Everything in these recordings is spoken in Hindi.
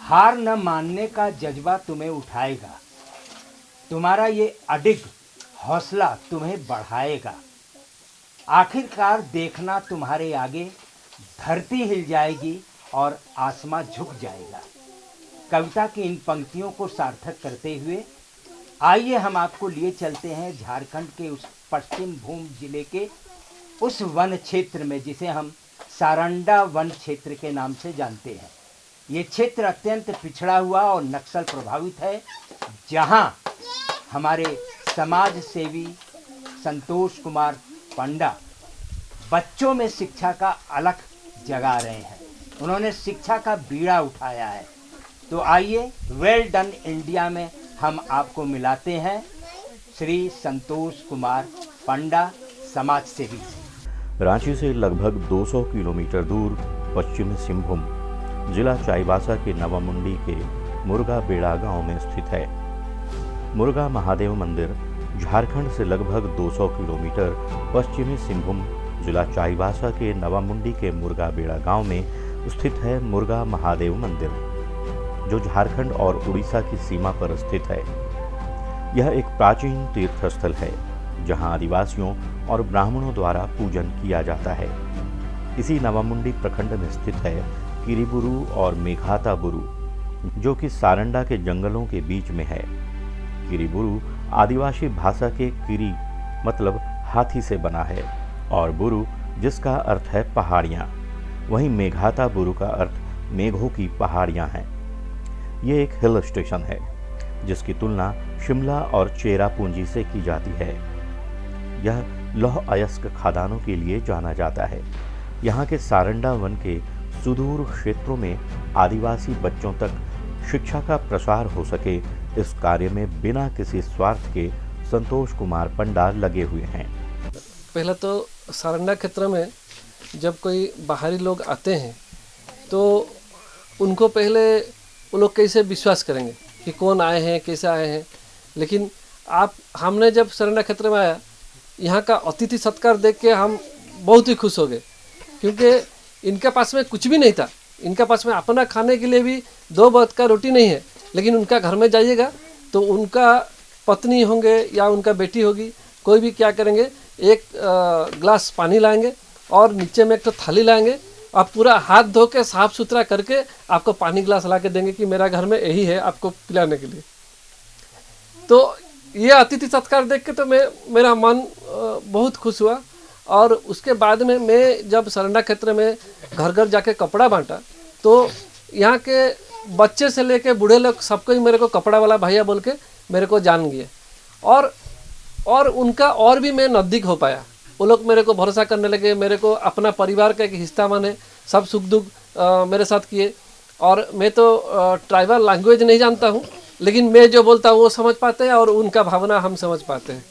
हार न मानने का जज्बा तुम्हें उठाएगा। तुम्हारा ये अडिग हौसला तुम्हें बढ़ाएगा। आखिरकार देखना तुम्हारे आगे धरती हिल जाएगी और आसमां झुक जाएगा। कविता की इन पंक्तियों को सार्थक करते हुए आइए हम आपको लिए चलते हैं झारखंड के उस पश्चिम भूम जिले के उस वन क्षेत्र में जिसे हम सारंडा वन क्षेत्र के नाम से जानते हैं। ये क्षेत्र अत्यंत पिछड़ा हुआ और नक्सल प्रभावित है, जहां हमारे समाज सेवी संतोष कुमार पंडा बच्चों में शिक्षा का अलख जगा रहे हैं। उन्होंने शिक्षा का बीड़ा उठाया है। तो आइए वेल डन इंडिया में हम आपको मिलाते हैं श्री संतोष कुमार पंडा, समाज सेवी। रांची से लगभग 200 किलोमीटर दूर पश्चिमी सिंहभूम जिला चाईबासा के नवामुंडी के मुर्गा बेड़ा गांव में स्थित है। मुर्गा महादेव मंदिर झारखंड से लगभग 200 किलोमीटर पश्चिमी सिंहभूम जिला चाईबासा के नवामुंडी के मुर्गा बेड़ा गांव में स्थित है। मुर्गा महादेव मंदिर जो झारखंड और उड़ीसा की सीमा पर स्थित है। यह एक प्राचीन तीर्थस्थल है जहां आदिवासियों और ब्राह्मणों द्वारा पूजन किया जाता है। इसी नवामुंडी प्रखंड में स्थित है किरीबुरु और मेघाताबुरु, जो कि सारंडा के जंगलों के बीच में है। किरीबुरु आदिवासी भाषा के किरी मतलब हाथी से बना है और बुरु जिसका अर्थ है पहाड़ियाँ। वहीं मेघाताबुरु का अर्थ मेघों की पहाड़ियाँ हैं। ये एक हिल स्टेशन है जिसकी तुलना शिमला और चेरापूंजी से की जाती है। यह लौह अयस्क खदानों के लिए जाना जाता है। यहाँ के सारंडा वन के सुदूर क्षेत्रों में आदिवासी बच्चों तक शिक्षा का प्रसार हो सके, इस कार्य में बिना किसी स्वार्थ के संतोष कुमार पंडा लगे हुए हैं। पहला तो सारंडा क्षेत्र में जब कोई बाहरी लोग आते हैं तो उनको पहले वो लोग कैसे विश्वास करेंगे कि कौन आए हैं, कैसे आए हैं। लेकिन हमने जब सारंडा क्षेत्र में आया, यहाँ का अतिथि सत्कार देख के हम बहुत ही खुश हो गए, क्योंकि इनके पास में कुछ भी नहीं था। इनके पास में अपना खाने के लिए भी 2 वक्त का रोटी नहीं है। लेकिन उनका घर में जाइएगा तो उनका पत्नी होंगे या उनका बेटी होगी, कोई भी क्या करेंगे, एक ग्लास पानी लाएंगे और नीचे में एक तो थाली लाएंगे और पूरा हाथ धो के साफ सुथरा करके आपको पानी गिलास ला के देंगे कि मेरा घर में यही है आपको पिलाने के लिए। तो ये अतिथि सत्कार देख के तो मेरा मन बहुत खुश हुआ। और उसके बाद में मैं जब सारंडा क्षेत्र में घर घर जाके कपड़ा बांटा तो यहाँ के बच्चे से लेके बूढ़े लोग सबको ही मेरे को कपड़ा वाला भैया बोल के मेरे को जान गए। और उनका और भी मैं नज़दीक हो पाया। वो लोग मेरे को भरोसा करने लगे, मेरे को अपना परिवार का एक हिस्सा माने, सब सुख दुख मेरे साथ किए। और मैं तो ट्राइबल लैंग्वेज नहीं जानता हूँ, लेकिन मैं जो बोलता हूँ वो समझ पाते हैं और उनका भावना हम समझ पाते हैं।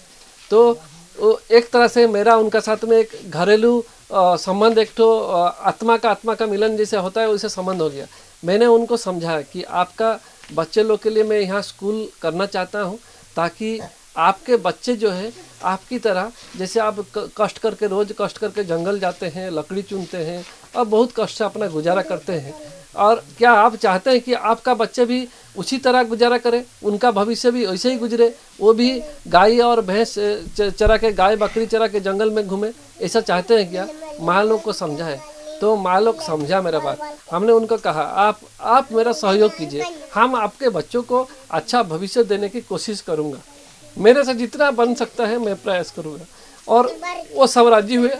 तो एक तरह से मेरा उनका साथ में एक घरेलू संबंध, एक तो आत्मा का मिलन जैसे होता है वैसे संबंध हो गया। मैंने उनको समझाया कि आपका बच्चे लोग के लिए मैं यहाँ स्कूल करना चाहता हूँ, ताकि आपके बच्चे जो है आपकी तरह, जैसे आप कष्ट करके रोज़ कष्ट करके जंगल जाते हैं, लकड़ी चुनते हैं और बहुत कष्ट से अपना गुजारा करते हैं, और क्या आप चाहते हैं कि आपका बच्चे भी उसी तरह गुजारा करे, उनका भविष्य भी वैसे ही गुजरे, वो भी गाय और भैंस चरा के, गाय बकरी चरा के जंगल में घूमे, ऐसा चाहते हैं क्या? माँ लोग को समझाए तो माँ लोग समझा मेरा बात। हमने उनको कहा आप मेरा सहयोग कीजिए, हम आपके बच्चों को अच्छा भविष्य देने की कोशिश करूँगा, मेरे से जितना बन सकता है मैं प्रयास करूँगा। और वो सब राजी हुए।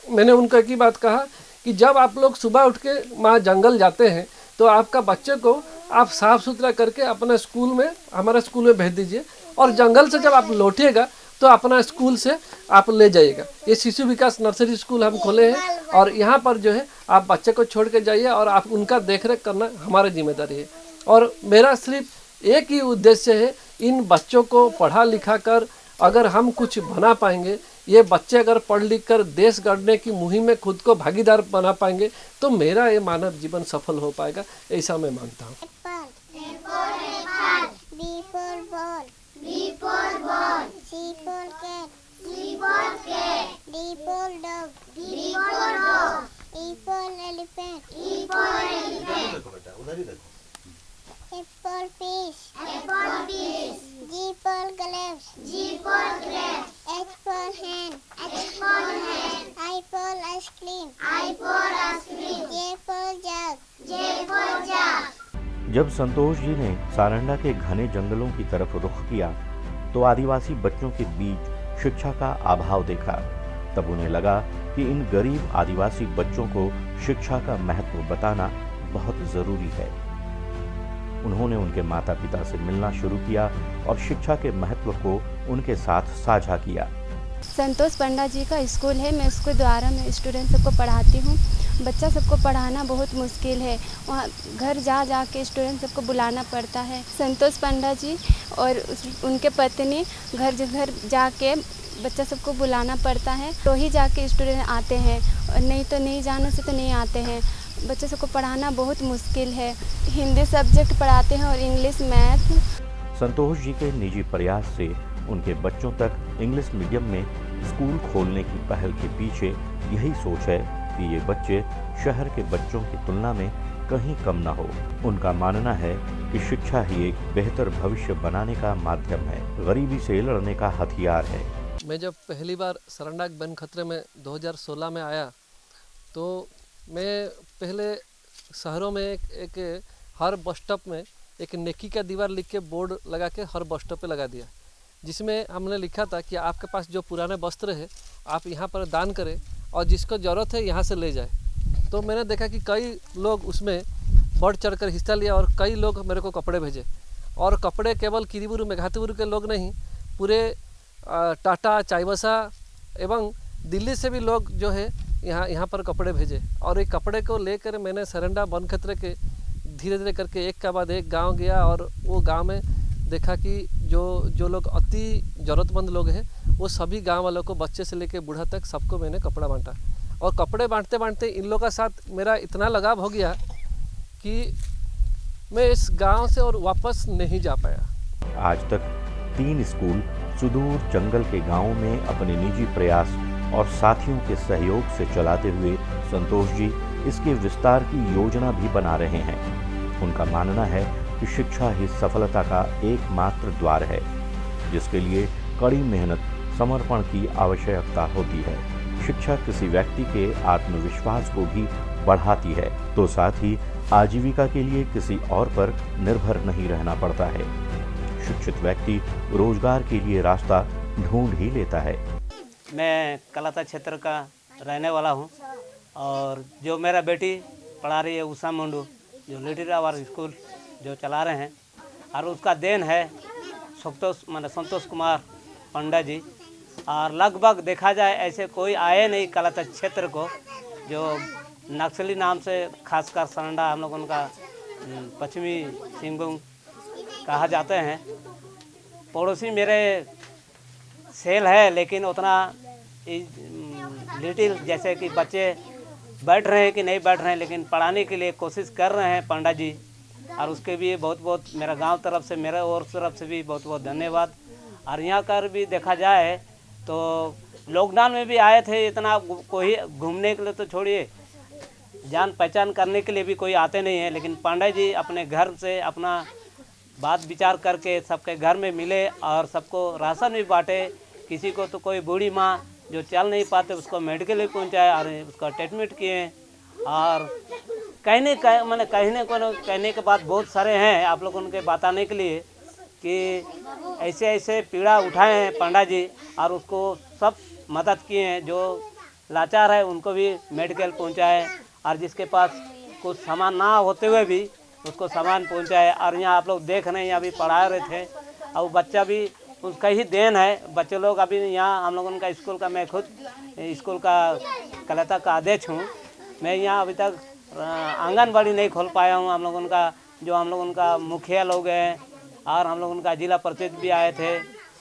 मैंने उनको एक ही बात कहा कि जब आप लोग सुबह उठ के वहाँ जंगल जाते हैं तो आपका बच्चे को आप साफ़ सुथरा करके अपने स्कूल में, हमारे स्कूल में भेज दीजिए, और जंगल से जब आप लौटिएगा तो अपना स्कूल से आप ले जाइएगा। ये शिशु विकास नर्सरी स्कूल हम खोले हैं और यहाँ पर जो है आप बच्चे को छोड़ के जाइए और आप उनका देख रेख करना हमारी जिम्मेदारी है। और मेरा सिर्फ एक ही उद्देश्य है, इन बच्चों को पढ़ा लिखा कर अगर हम कुछ बना पाएंगे, ये बच्चे अगर पढ़ लिख कर देश गढ़ने की मुहिम में खुद को भागीदार बना पाएंगे तो मेरा ये मानव जीवन सफल हो पाएगा, ऐसा मैं मानता हूँ। for fish. F for fish. G for gloves. G for grapes. H for hand. H for hand. I for ice cream. I for ice cream. J for jug. J for jug. जब संतोष जी ने सारंडा के घने जंगलों की तरफ रुख किया तो आदिवासी बच्चों के बीच शिक्षा का अभाव देखा। तब उन्हें लगा कि इन गरीब आदिवासी बच्चों को शिक्षा का महत्व बताना बहुत जरूरी है। उन्होंने उनके माता पिता से मिलना शुरू किया और शिक्षा के महत्व को उनके साथ साझा किया। संतोष पंडा जी का स्कूल है, मैं उसके द्वारा मैं स्टूडेंट सबको पढ़ाती हूँ। बच्चा सबको पढ़ाना बहुत मुश्किल है, वहाँ घर जा जा के स्टूडेंट सबको बुलाना पड़ता है। संतोष पंडा जी और उनके पत्नी घर जाके बच्चा सबको बुलाना पड़ता है, तो ही जाके स्टूडेंट आते हैं, और नहीं तो नहीं जाने से तो नहीं आते हैं। बच्चे सबको पढ़ाना बहुत मुश्किल है। हिंदी सब्जेक्ट पढ़ाते हैं और इंग्लिश मैथ। संतोष जी के निजी प्रयास से उनके बच्चों तक इंग्लिश मीडियम में स्कूल खोलने की पहल के पीछे यही सोच है कि ये बच्चे शहर के बच्चों की तुलना में कहीं कम ना हो। उनका मानना है कि शिक्षा ही एक बेहतर भविष्य बनाने का माध्यम है, गरीबी से लड़ने का हथियार है। मैं जब पहली बार सारंडा के वन खतरे में 2016 में आया तो मैं पहले शहरों में एक हर बस स्टॉप में एक नेकी का दीवार लिख के बोर्ड लगा के हर बस स्टॉप पे लगा दिया, जिसमें हमने लिखा था कि आपके पास जो पुराने वस्त्र है आप यहाँ पर दान करें और जिसको ज़रूरत है यहाँ से ले जाए। तो मैंने देखा कि कई लोग उसमें बढ़ चढ़कर हिस्सा लिया और कई लोग मेरे को कपड़े भेजे। और कपड़े केवल किरीबुरु मेघातीबुरु के लोग नहीं, पूरे टाटा, चाईबासा एवं दिल्ली से भी लोग जो है यहाँ पर कपड़े भेजे। और एक कपड़े को लेकर मैंने सारंडा वन क्षेत्र के धीरे धीरे करके एक के बाद एक गांव गया और वो गांव में देखा कि जो लोग अति ज़रूरतमंद लोग हैं वो सभी गांव वालों को, बच्चे से लेकर बूढ़ा तक सबको मैंने कपड़ा बांटा। और कपड़े बांटते बांटते इन लोगों के साथ मेरा इतना लगाव हो गया कि मैं इस गांव से और वापस नहीं जा पाया। आज तक 3 स्कूल सुदूर जंगल के गांवों में अपने निजी प्रयास और साथियों के सहयोग से चलाते हुए संतोष जी इसके विस्तार की योजना भी बना रहे हैं। उनका मानना है कि शिक्षा ही सफलता का एकमात्र द्वार है, जिसके लिए कड़ी मेहनत, समर्पण की आवश्यकता होती है। शिक्षा किसी व्यक्ति के आत्मविश्वास को भी बढ़ाती है, तो साथ ही आजीविका के लिए किसी और पर निर्भर नहीं रहना पड़ता है। शिक्षित व्यक्ति रोजगार के लिए रास्ता ढूंढ ही लेता है। मैं कलाता क्षेत्र का रहने वाला हूं और जो मेरा बेटी पढ़ा रही है उषा मुंडू, जो लिटिल आवर स्कूल जो चला रहे हैं, और उसका देन है संतोष कुमार पंडा जी। और लगभग देखा जाए ऐसे कोई आए नहीं कलाता क्षेत्र को जो नक्सली नाम से, खासकर सारंडा हम लोग उनका पश्चिमी सिंहभूम कहा जाते हैं। पड़ोसी मेरे सेल है, लेकिन उतना लिटिल जैसे कि बच्चे बैठ रहे हैं कि नहीं बैठ रहे हैं, लेकिन पढ़ाने के लिए कोशिश कर रहे हैं पंडा जी। और उसके भी बहुत बहुत मेरा गांव तरफ से, मेरे और तरफ से भी बहुत बहुत धन्यवाद। और यहाँ कर भी देखा जाए तो लॉकडाउन में भी आए थे, इतना कोई घूमने के लिए तो छोड़िए, जान पहचान करने के लिए भी कोई आते नहीं है। लेकिन पंडा जी अपने घर से अपना बात विचार करके सबके घर में मिले और सबको राशन भी बांटे। किसी को तो कोई बूढ़ी माँ जो चल नहीं पाते उसको मेडिकल भी पहुँचाया और उसका ट्रीटमेंट किए। और कहने के बाद बहुत सारे हैं आप लोग उनके बताने के लिए कि ऐसे ऐसे पीड़ा उठाए हैं पंडा जी, और उसको सब मदद किए हैं। जो लाचार है उनको भी मेडिकल पहुँचाए, और जिसके पास कुछ सामान ना होते हुए भी उसको सामान पहुँचाए। और यहाँ आप लोग देख रहे हैं, यहाँ भी पढ़ा रहे थे और बच्चा भी उसका ही देन है। बच्चे लोग अभी यहाँ हम लोग उनका स्कूल का, मैं खुद स्कूल का कलाता का अध्यक्ष हूँ। मैं यहाँ अभी तक आंगनबाड़ी नहीं खोल पाया हूँ। हम लोग उनका मुखिया लोग हैं और हम लोग उनका जिला परिषद भी आए थे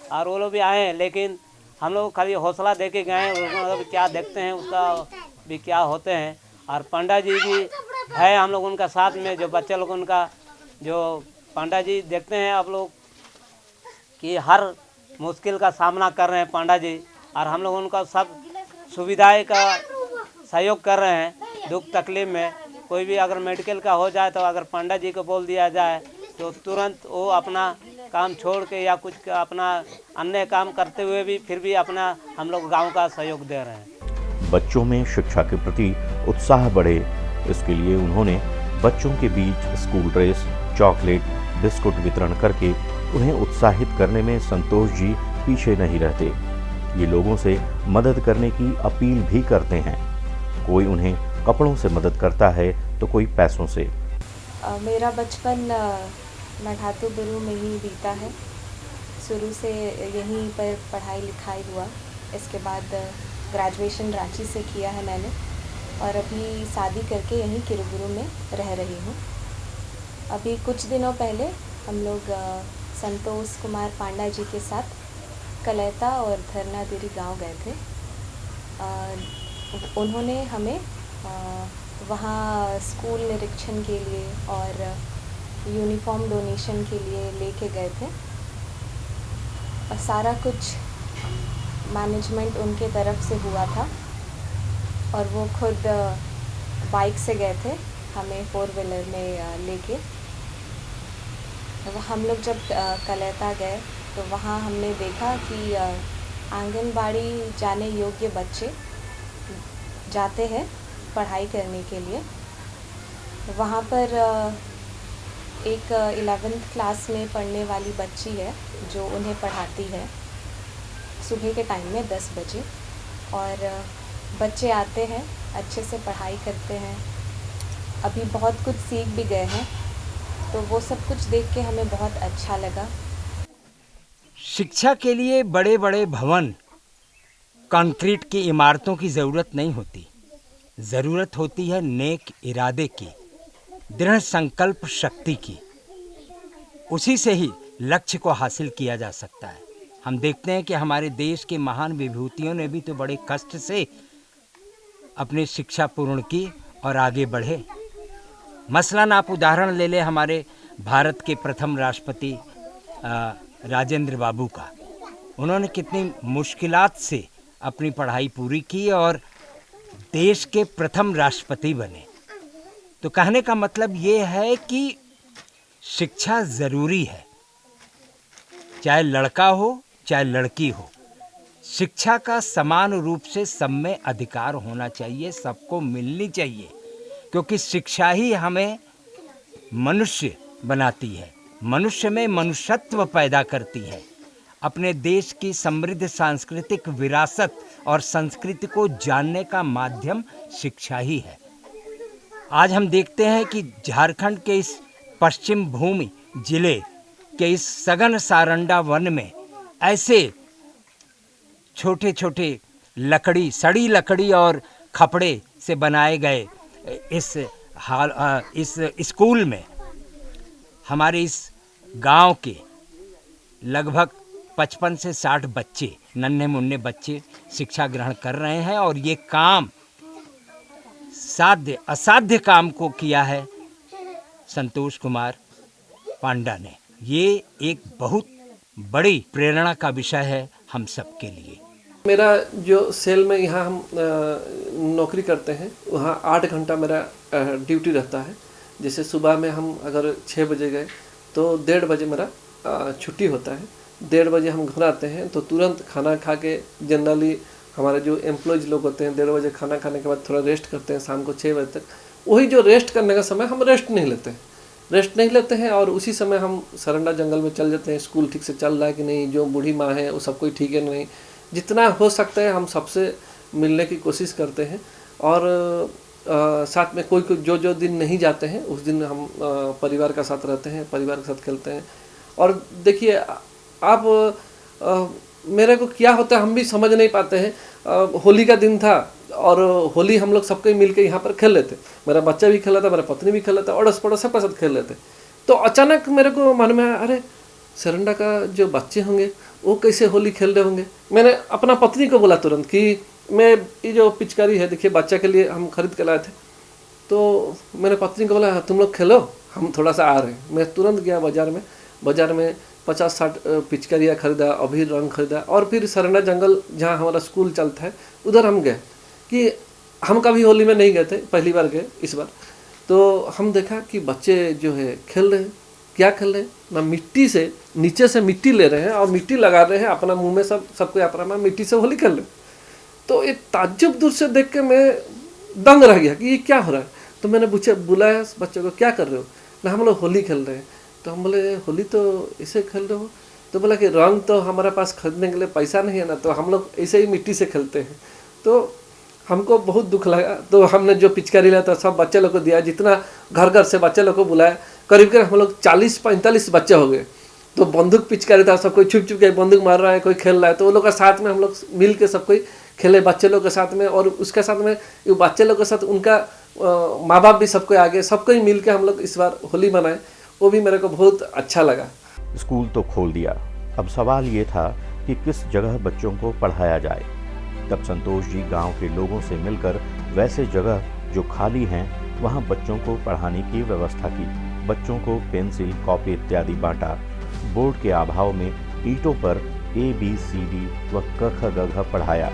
और वो लोग भी आए हैं, लेकिन हम लोग खाली हौसला दे के गए। उनको क्या देखते हैं उसका भी क्या होते हैं। और पंडा जी भी है हम लोग उनका साथ में, जो बच्चे लोग उनका जो पंडा जी देखते हैं आप लोग कि हर मुश्किल का सामना कर रहे हैं पंडा जी, और हम लोग उनका सब सुविधाएं का सहयोग कर रहे हैं। दुख तकलीफ में कोई भी अगर मेडिकल का हो जाए तो अगर पंडा जी को बोल दिया जाए तो तुरंत वो अपना काम छोड़ के या कुछ अपना अन्य काम करते हुए भी फिर भी अपना हम लोग गांव का सहयोग दे रहे हैं। बच्चों में शिक्षा के प्रति उत्साह बढ़े, इसके लिए उन्होंने बच्चों के बीच स्कूल ड्रेस, चॉकलेट, बिस्कुट वितरण करके उन्हें उत्साहित करने में संतोष जी पीछे नहीं रहते। ये लोगों से मदद करने की अपील भी करते हैं। कोई उन्हें कपड़ों से मदद करता है तो कोई पैसों से। मेरा बचपन मठातू बिरू में ही बीता है। शुरू से यहीं पर पढ़ाई लिखाई हुआ। इसके बाद ग्रेजुएशन रांची से किया है मैंने और अभी शादी करके यहीं किरुबुरु में रह रही हूँ। अभी कुछ दिनों पहले हम लोग संतोष कुमार पांडा जी के साथ कलेता और धरनादिरी गांव गए थे। उन्होंने हमें वहाँ स्कूल निरीक्षण के लिए और यूनिफॉर्म डोनेशन के लिए लेके गए थे। और सारा कुछ मैनेजमेंट उनके तरफ से हुआ था और वो खुद बाइक से गए थे, हमें 4 व्हीलर में लेके। हम लोग जब कलेता गए तो वहाँ हमने देखा कि आंगनबाड़ी जाने योग्य बच्चे जाते हैं पढ़ाई करने के लिए। वहाँ पर एक 11th क्लास में पढ़ने वाली बच्ची है जो उन्हें पढ़ाती है सुबह के टाइम में 10 बजे। और बच्चे आते हैं, अच्छे से पढ़ाई करते हैं, अभी बहुत कुछ सीख भी गए हैं। तो वो सब कुछ देख के हमें बहुत अच्छा लगा। शिक्षा के लिए बड़े बड़े भवन, कंक्रीट की इमारतों की ज़रूरत नहीं होती। ज़रूरत होती है नेक इरादे की, दृढ़ संकल्प शक्ति की। उसी से ही लक्ष्य को हासिल किया जा सकता है। हम देखते हैं कि हमारे देश के महान विभूतियों ने भी तो बड़े कष्ट से अपनी शिक्षा पूर्ण की और आगे बढ़े। मसलन आप उदाहरण ले लें हमारे भारत के प्रथम राष्ट्रपति राजेंद्र बाबू का। उन्होंने कितनी मुश्किलात से अपनी पढ़ाई पूरी की और देश के प्रथम राष्ट्रपति बने। तो कहने का मतलब ये है कि शिक्षा ज़रूरी है, चाहे लड़का हो चाहे लड़की हो। शिक्षा का समान रूप से सब में अधिकार होना चाहिए, सबको मिलनी चाहिए, क्योंकि शिक्षा ही हमें मनुष्य बनाती है, मनुष्य में मनुष्यत्व पैदा करती है। अपने देश की समृद्ध सांस्कृतिक विरासत और संस्कृति को जानने का माध्यम शिक्षा ही है। आज हम देखते हैं कि झारखंड के इस पश्चिम भूमि जिले के इस सघन सारंडा वन में ऐसे छोटे छोटे लकड़ी, सड़ी लकड़ी और खपड़े से बनाए गए इस स्कूल में हमारे इस गांव के लगभग 55 से 60 बच्चे, नन्हे मुन्ने बच्चे शिक्षा ग्रहण कर रहे हैं। और ये काम साध्य असाध्य काम को किया है संतोष कुमार पांडा ने। ये एक बहुत बड़ी प्रेरणा का विषय है हम सब के लिए। मेरा जो सेल में यहाँ हम नौकरी करते हैं वहाँ 8 घंटा मेरा ड्यूटी रहता है। जैसे सुबह में हम अगर 6 बजे गए तो 1:30 बजे मेरा छुट्टी होता है। 1:30 बजे हम घर आते हैं तो तुरंत खाना खा के, जनरली हमारे जो एम्प्लॉयज़ लोग होते हैं 1:30 बजे खाना खाने के बाद थोड़ा रेस्ट करते हैं शाम को 6 बजे तक। वही जो रेस्ट करने का समय हम रेस्ट नहीं लेते हैं और उसी समय हम सरंडा जंगल में चल जाते हैं। स्कूल ठीक से चल रहा है कि नहीं, जो बूढ़ी माँ है वो सब कोई ठीक है नहीं, जितना हो सकता है हम सबसे मिलने की कोशिश करते हैं। और साथ में कोई जो दिन नहीं जाते हैं उस दिन हम परिवार का साथ रहते हैं, परिवार के साथ खेलते हैं। और देखिए आप मेरे को क्या होता है हम भी समझ नहीं पाते हैं। होली का दिन था और होली हम लोग सबके मिल के यहाँ पर खेल लेते। मेरा बच्चा भी खेला था, मेरा पत्नी भी खेला था, अड़ोस पड़ोस सबके साथ खेल लेते। तो अचानक मेरे को मालूम है, अरे सरंडा का जो बच्चे होंगे वो कैसे होली खेल रहे होंगे। मैंने अपना पत्नी को बोला तुरंत कि मैं ये जो पिचकारी है देखिए बच्चा के लिए हम खरीद के लाए थे। तो मैंने पत्नी को बोला तुम लोग खेलो, हम थोड़ा सा आ रहे हैं। मैं तुरंत गया बाज़ार में 50-60 पिचकारियाँ खरीदा, अभी रंग खरीदा और फिर सरंडा जंगल जहाँ हमारा स्कूल चलता है उधर हम गए। कि हम कभी होली में नहीं गए थे, पहली बार गए इस बार। तो हम देखा कि बच्चे जो है खेल रहे हैं क्या खेल रहे हैं ना, मिट्टी से नीचे से मिट्टी ले रहे हैं और मिट्टी लगा रहे हैं अपना मुंह में, सबको अपना में मिट्टी से होली खेल रहे हैं। तो एक ताज्जुब दूर से देख के मैं दंग रह गया कि ये क्या हो रहा है। तो मैंने बुलाया बच्चों को, क्या कर रहे हो ना, हम लोग होली खेल रहे हैं। तो हम बोले होली तो इसे खेल रहे हो, तो बोला कि रंग तो हमारे पास खरीदने के लिए पैसा नहीं है ना, तो हम लोग ऐसे ही मिट्टी से खेलते हैं। तो हमको बहुत दुख लगा। तो हमने जो पिचकारी लिया था सब बच्चे लोग को दिया, जितना घर घर से बच्चे लोग को बुलाया, करीब हम लोग 40-45 बच्चे हो गए। तो बंदूक पिचकारी था, सब कोई छुप छुप के बंदूक मार रहा है, कोई खेल रहा है। तो वो लोग के साथ में हम लोग मिल के सब कोई खेले बच्चे लोग के साथ में, और उसके साथ में बच्चे लोग के साथ उनका माँ बाप भी सबको आ गए, सबको ही मिल के हम लोग इस बार होली मनाए। वो भी मेरे को बहुत अच्छा लगा। स्कूल तो खोल दिया, अब सवाल ये था कि किस जगह बच्चों को पढ़ाया जाए। तब संतोष जी गांव के लोगों से मिलकर वैसे जगह जो खाली हैं वहां बच्चों को पढ़ाने की व्यवस्था की। बच्चों को पेंसिल, कॉपी इत्यादि बांटा। बोर्ड के अभाव में ईंटों पर ABCD व क ख ग घ पढ़ाया,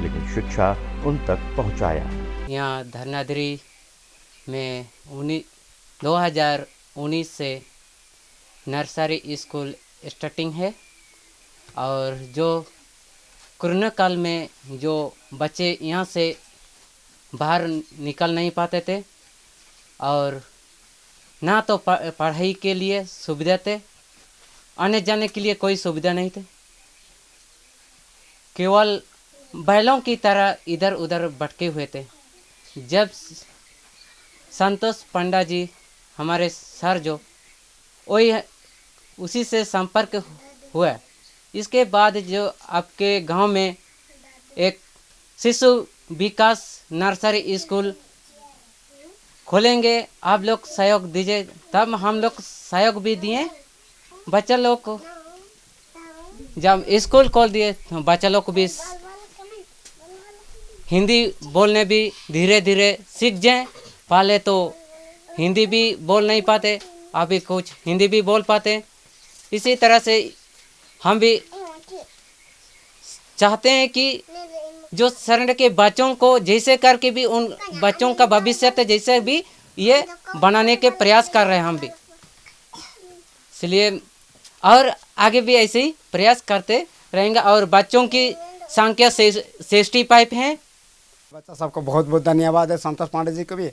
लेकिन शिक्षा उन तक पहुंचाया। यहाँ धरनाधरी में 2019 से नर्सरी स्कूल स्टार्टिंग है, और जो कोरोना काल में जो बच्चे यहाँ से बाहर निकल नहीं पाते थे और ना तो पढ़ाई के लिए सुविधा थे, आने जाने के लिए कोई सुविधा नहीं थे, केवल बैलों की तरह इधर उधर भटके हुए थे। जब संतोष पंडा जी हमारे सर जो वही उसी से संपर्क हुआ। इसके बाद जो आपके गांव में एक शिशु विकास नर्सरी स्कूल खोलेंगे, आप लोग सहयोग दीजिए। तब हम लोग सहयोग भी दिए। बच्चा लोग को जब स्कूल खोल दिए तो बच्चा लोग को भी हिंदी बोलने भी धीरे धीरे सीख जाए। पहले तो हिंदी भी बोल नहीं पाते, अभी कुछ हिंदी भी बोल पाते। इसी तरह से हम भी चाहते हैं कि जो शरण के बच्चों को जैसे करके भी उन बच्चों का भविष्य जैसे भी ये बनाने के प्रयास कर रहे हैं हम भी, इसलिए और आगे भी ऐसे ही प्रयास करते रहेंगे। और बच्चों की संख्या 65 है। बच्चा सबको बहुत बहुत धन्यवाद है संतोष पांडे जी को भी,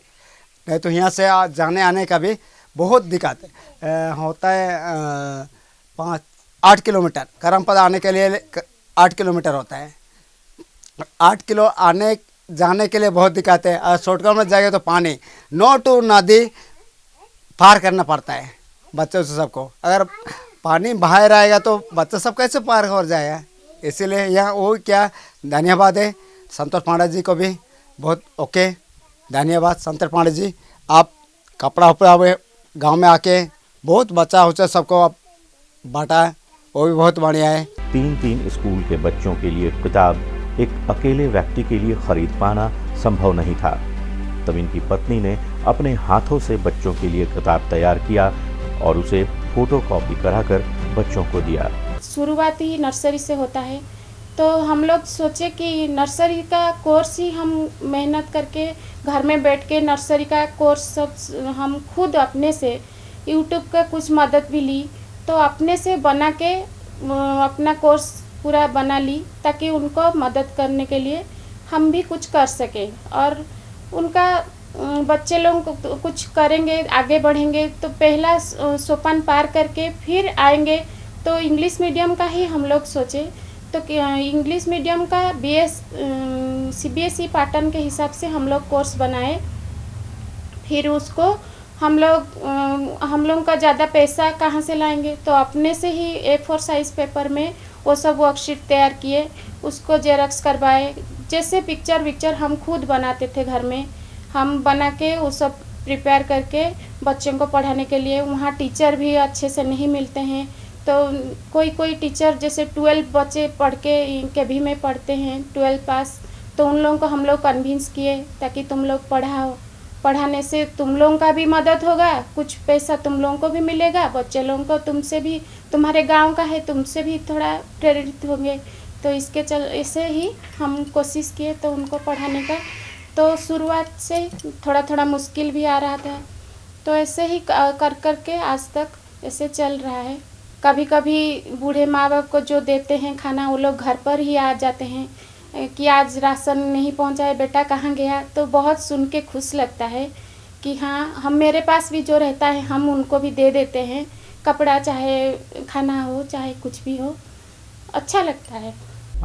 नहीं तो यहाँ से जाने आने का भी बहुत दिक्कत होता है। 8 किलोमीटर करमपद आने के लिए 8 किलोमीटर होता है। 8 किलो आने जाने के लिए बहुत दिक्कत है। और शॉर्टकट में जाएगा तो पानी टू नदी पार करना पड़ता है बच्चों से सबको। अगर पानी बाहर आएगा तो बच्चा सब कैसे पार हो जाएगा। इसीलिए यहाँ वो क्या धन्यवाद है संतोष पांडे जी को भी बहुत ओके धन्यवाद। संतोष पांडे जी आप कपड़ा उपड़ा गांव में आके बहुत बच्चा उच्चा सबको आप बांटा, वो भी बहुत बढ़िया है। 3 स्कूल के बच्चों के लिए किताब एक अकेले व्यक्ति के लिए खरीद पाना संभव नहीं था। तब इनकी पत्नी ने अपने हाथों से बच्चों के लिए किताब तैयार किया और उसे फोटोकॉपी कराकर बच्चों को दिया। शुरुआत ही नर्सरी से होता है, तो हम लोग सोचे कि नर्सरी का कोर्स ही हम मेहनत करके घर में बैठ के नर्सरी का कोर्स सब हम खुद अपने से यूट्यूब का कुछ मदद भी ली, तो अपने से बना के अपना कोर्स पूरा बना ली ताकि उनको मदद करने के लिए हम भी कुछ कर सकें। और उनका बच्चे लोग कुछ करेंगे, आगे बढ़ेंगे तो पहला सोपान पार करके फिर आएंगे। तो इंग्लिश मीडियम का ही हम लोग सोचे, तो इंग्लिश मीडियम का CBSE पैटर्न के हिसाब से हम लोग कोर्स बनाए। फिर उसको हम लोग का ज़्यादा पैसा कहाँ से लाएंगे, तो अपने से ही A4 साइज़ पेपर में वो सब वर्कशीट तैयार किए, उसको जेरॉक्स करवाए। जैसे पिक्चर हम खुद बनाते थे घर में, हम बना के वो सब प्रिपेयर करके बच्चों को पढ़ाने के लिए। वहाँ टीचर भी अच्छे से नहीं मिलते हैं, तो कोई टीचर जैसे 12 बच्चे पढ़ के KV में पढ़ते हैं 12 पास, तो उन लोगों को हम लोग कन्विंस किए ताकि तुम लोग पढ़ाओ, पढ़ाने से तुम लोगों का भी मदद होगा, कुछ पैसा तुम लोगों को भी मिलेगा, बच्चे लोगों को तुमसे भी, तुम्हारे गांव का है, तुमसे भी थोड़ा प्रेरित होंगे। तो ऐसे ही हम कोशिश किए तो उनको पढ़ाने का। तो शुरुआत से थोड़ा मुश्किल भी आ रहा था, तो ऐसे ही कर के आज तक ऐसे चल रहा है। कभी कभी बूढ़े माँ बाप को जो देते हैं खाना वो लोग घर पर ही आ जाते हैं कि आज राशन नहीं पहुँचा है बेटा, कहाँ गया। तो बहुत सुन के खुश लगता है कि हाँ, हम मेरे पास भी जो रहता है हम उनको भी दे देते हैं, कपड़ा चाहे खाना हो चाहे कुछ भी हो, अच्छा लगता है।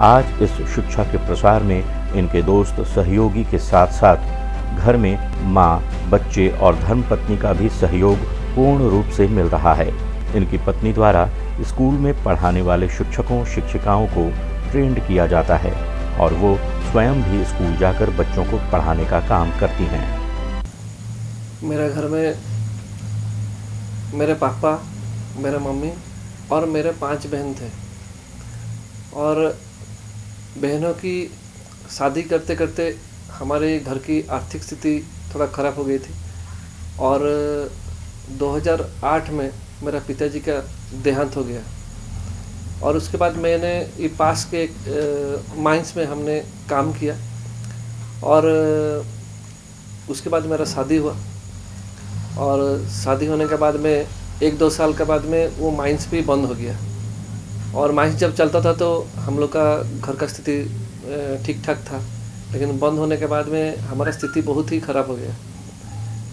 आज इस शिक्षा के प्रसार में इनके दोस्त सहयोगी के साथ साथ घर में माँ, बच्चे और धर्मपत्नी का भी सहयोग पूर्ण रूप से मिल रहा है। इनकी पत्नी द्वारा स्कूल में पढ़ाने वाले शिक्षकों शिक्षिकाओं को ट्रेंड किया जाता है और वो स्वयं भी स्कूल जाकर बच्चों को पढ़ाने का काम करती हैं। मेरे घर में मेरे पापा, मेरे मम्मी और मेरे 5 बहन थे और बहनों की शादी करते करते हमारे घर की आर्थिक स्थिति थोड़ा ख़राब हो गई थी और 2008 में मेरा पिताजी का देहांत हो गया और उसके बाद मैंने ये पास के माइंस में हमने काम किया और उसके बाद मेरा शादी हुआ और शादी होने के बाद में 1-2 साल के बाद में वो माइंस भी बंद हो गया और माइंस जब चलता था तो हम लोग का घर का स्थिति ठीक ठाक था, लेकिन बंद होने के बाद में हमारा स्थिति बहुत ही ख़राब हो गया।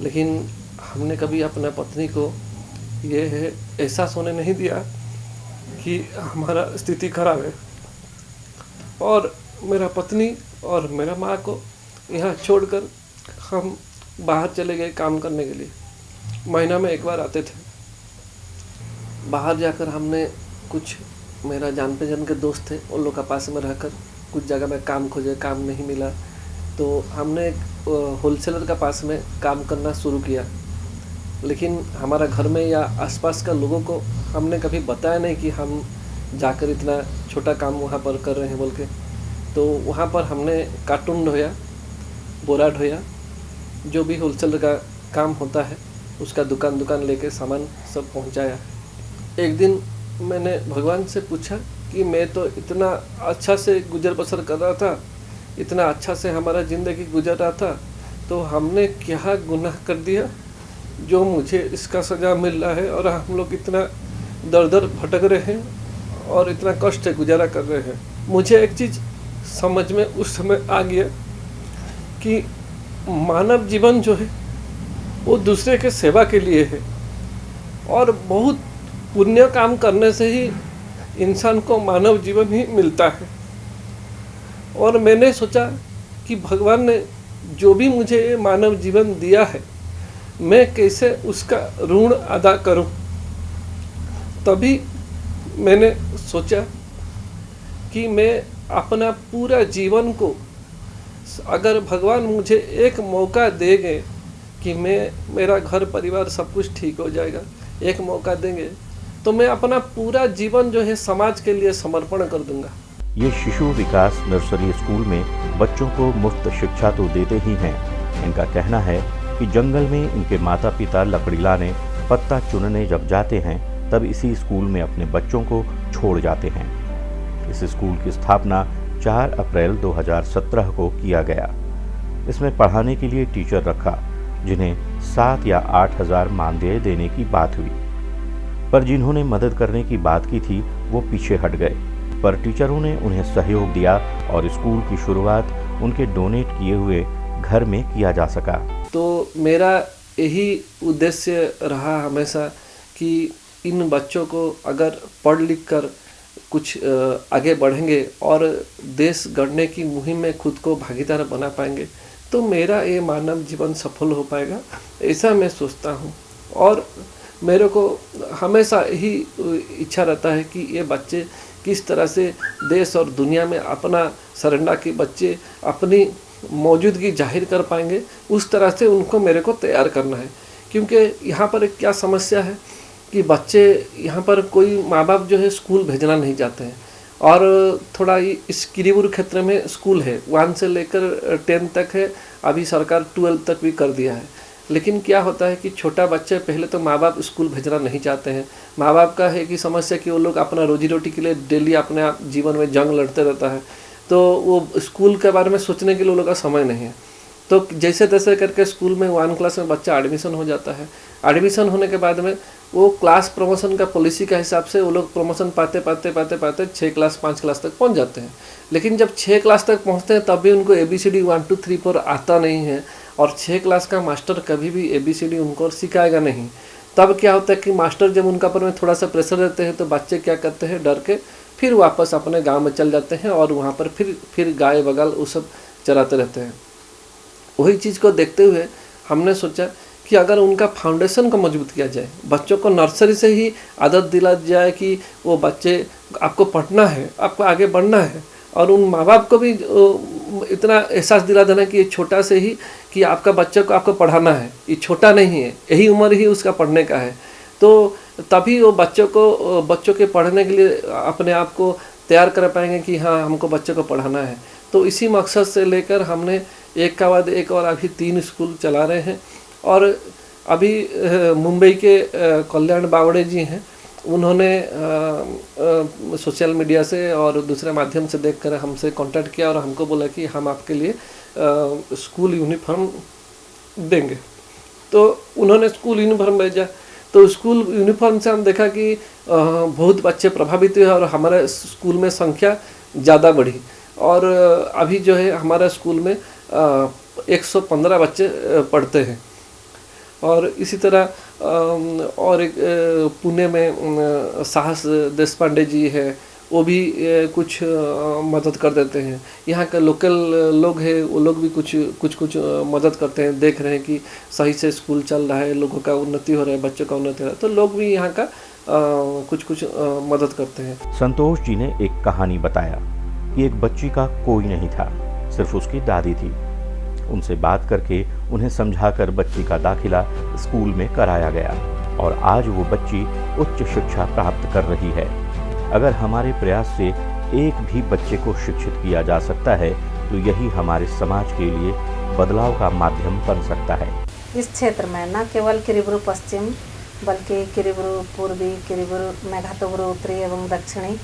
लेकिन हमने कभी अपने पत्नी को ये एहसास होने नहीं दिया कि हमारा स्थिति खराब है और मेरा पत्नी और मेरा माँ को यहाँ छोड़कर हम बाहर चले गए काम करने के लिए। महीना में 1 बार आते थे। बाहर जाकर हमने कुछ मेरा जान पहचान के दोस्त थे, उन लोग का पास में रहकर कुछ जगह में काम खोजे, काम नहीं मिला तो हमने एक होलसेलर का पास में काम करना शुरू किया। लेकिन हमारा घर में या आसपास का लोगों को हमने कभी बताया नहीं कि हम जाकर इतना छोटा काम वहाँ पर कर रहे हैं बोल के। तो वहाँ पर हमने कार्टून ढोया, बोरा ढोया, जो भी होलसेलर का काम होता है उसका दुकान लेके सामान सब पहुँचाया। एक दिन मैंने भगवान से पूछा कि मैं तो इतना अच्छा से गुजर बसर कर रहा था, इतना अच्छा से हमारा ज़िंदगी गुजर रहा था, तो हमने क्या गुनाह कर दिया जो मुझे इसका सज़ा मिल रहा है और हम लोग इतना दर भटक रहे हैं और इतना कष्ट से गुजारा कर रहे हैं। मुझे एक चीज़ समझ में उस समय आ गया कि मानव जीवन जो है वो दूसरे के सेवा के लिए है और बहुत पुण्य काम करने से ही इंसान को मानव जीवन ही मिलता है। और मैंने सोचा कि भगवान ने जो भी मुझे ये मानव जीवन दिया है मैं कैसे उसका ऋण अदा करूं। तभी मैंने सोचा कि मैं अपना पूरा जीवन को, अगर भगवान मुझे एक मौका देंगे कि मेरा घर परिवार सब कुछ ठीक हो जाएगा, एक मौका देंगे तो मैं अपना पूरा जीवन जो है समाज के लिए समर्पण कर दूंगा। ये शिशु विकास नर्सरी स्कूल में बच्चों को मुफ्त शिक्षा तो देते ही हैं। इनका कहना है कि जंगल में इनके माता पिता लकड़ी लाने, पत्ता चुनने जब जाते हैं तब इसी स्कूल में अपने बच्चों को छोड़ जाते हैं। इस स्कूल की स्थापना 4 अप्रैल 2017 को किया गया। इसमें पढ़ाने के लिए टीचर रखा जिन्हें 7 या 8 हज़ार मानदेय देने की बात हुई, पर जिन्होंने मदद करने की बात की थी वो पीछे हट गए। पर टीचरों ने उन्हें सहयोग दिया और स्कूल की शुरुआत उनके डोनेट किए हुए घर में किया जा सका। तो मेरा यही उद्देश्य रहा हमेशा कि इन बच्चों को अगर पढ़ लिख कर कुछ आगे बढ़ेंगे और देश गढ़ने की मुहिम में खुद को भागीदार बना पाएंगे तो मेरा ये मानव जीवन सफल हो पाएगा, ऐसा मैं सोचता हूँ। और मेरे को हमेशा यही इच्छा रहता है कि ये बच्चे किस तरह से देश और दुनिया में अपना सरंडा के बच्चे अपनी मौजूदगी जाहिर कर पाएंगे, उस तरह से उनको मेरे को तैयार करना है। क्योंकि यहाँ पर एक क्या समस्या है कि बच्चे यहाँ पर कोई माँ बाप जो है स्कूल भेजना नहीं चाहते हैं और थोड़ा इस किरीबुर क्षेत्र में स्कूल है 1 से लेकर 10 तक है, अभी सरकार 12 तक भी कर दिया है। लेकिन क्या होता है कि छोटा बच्चे पहले तो माँ बाप स्कूल भेजना नहीं चाहते हैं। माँ बाप का है कि समस्या कि वो लोग अपना रोजी रोटी के लिए डेली अपने आप जीवन में जंग लड़ते रहता है, तो वो स्कूल के बारे में सोचने के लिए लोगों का समय नहीं है। तो जैसे तैसे करके स्कूल में 1 क्लास में बच्चा एडमिशन हो जाता है। एडमिशन होने के बाद में वो क्लास प्रमोशन का पॉलिसी का हिसाब से वो लोग प्रमोशन पाते 6 क्लास 5 क्लास तक पहुंच जाते हैं। लेकिन जब 6 क्लास तक पहुंचते हैं तब भी उनको ABCD 1 2 3 4 आता नहीं है, और 6 क्लास का मास्टर कभी भी ABCD उनको सिखाएगा नहीं। तब क्या होता है कि मास्टर जब उनका पर में थोड़ा सा प्रेशर देते हैं तो बच्चे क्या करते हैं, डर के फिर वापस अपने गाँव में चल जाते हैं और वहाँ पर फिर गाय बगल वो सब चराते रहते हैं। वही चीज़ को देखते हुए हमने सोचा कि अगर उनका फाउंडेशन को मजबूत किया जाए, बच्चों को नर्सरी से ही आदत दिला जाए कि वो बच्चे आपको पढ़ना है, आपको आगे बढ़ना है, और उन माँ बाप को भी इतना एहसास दिला देना कि ये छोटा से ही कि आपका बच्चे को आपको पढ़ाना है, ये छोटा नहीं है, यही उम्र ही उसका पढ़ने का है। तो तभी वो बच्चों के पढ़ने के लिए अपने आप को तैयार कर पाएंगे कि हाँ हमको बच्चे को पढ़ाना है। तो इसी मकसद से लेकर हमने एक का बाद एक और अभी 3 स्कूल चला रहे हैं। और अभी मुंबई के कल्याण बावड़े जी हैं, उन्होंने सोशल मीडिया से और दूसरे माध्यम से देखकर हमसे कांटेक्ट किया और हमको बोला कि हम आपके लिए स्कूल यूनिफॉर्म देंगे। तो उन्होंने स्कूल यूनिफॉर्म भेजा। तो स्कूल यूनिफॉर्म से हम देखा कि बहुत बच्चे प्रभावित हुए और हमारे स्कूल में संख्या ज़्यादा बढ़ी। और अभी जो है हमारा स्कूल में 115 बच्चे पढ़ते हैं। और इसी तरह और एक पुणे में साहस देशपांडे जी है, वो भी कुछ मदद कर देते हैं। यहाँ के लोकल लोग हैं, वो लोग भी कुछ मदद करते हैं, देख रहे हैं कि सही से स्कूल चल रहा है, लोगों का उन्नति हो रहा है, बच्चों का उन्नति हो रहा है, तो लोग भी यहाँ का कुछ मदद करते हैं। संतोष जी ने एक कहानी बताया कि एक बच्ची का कोई नहीं था, सिर्फ उसकी दादी थी। उनसे बात करके उन्हें समझाकर बच्ची का दाखिला स्कूल में कराया गया और आज वो बच्ची उच्च शिक्षा प्राप्त कर रही है। अगर हमारे प्रयास से एक भी बच्चे को शिक्षित किया जा सकता है तो यही हमारे समाज के लिए बदलाव का माध्यम बन सकता है। इस क्षेत्र में न केवल किरीबुरु पश्चिम बल्कि किरीबुरु पूर्वी, किरीबुरु मेघातुबुरु उत्तरी एवं दक्षिणी,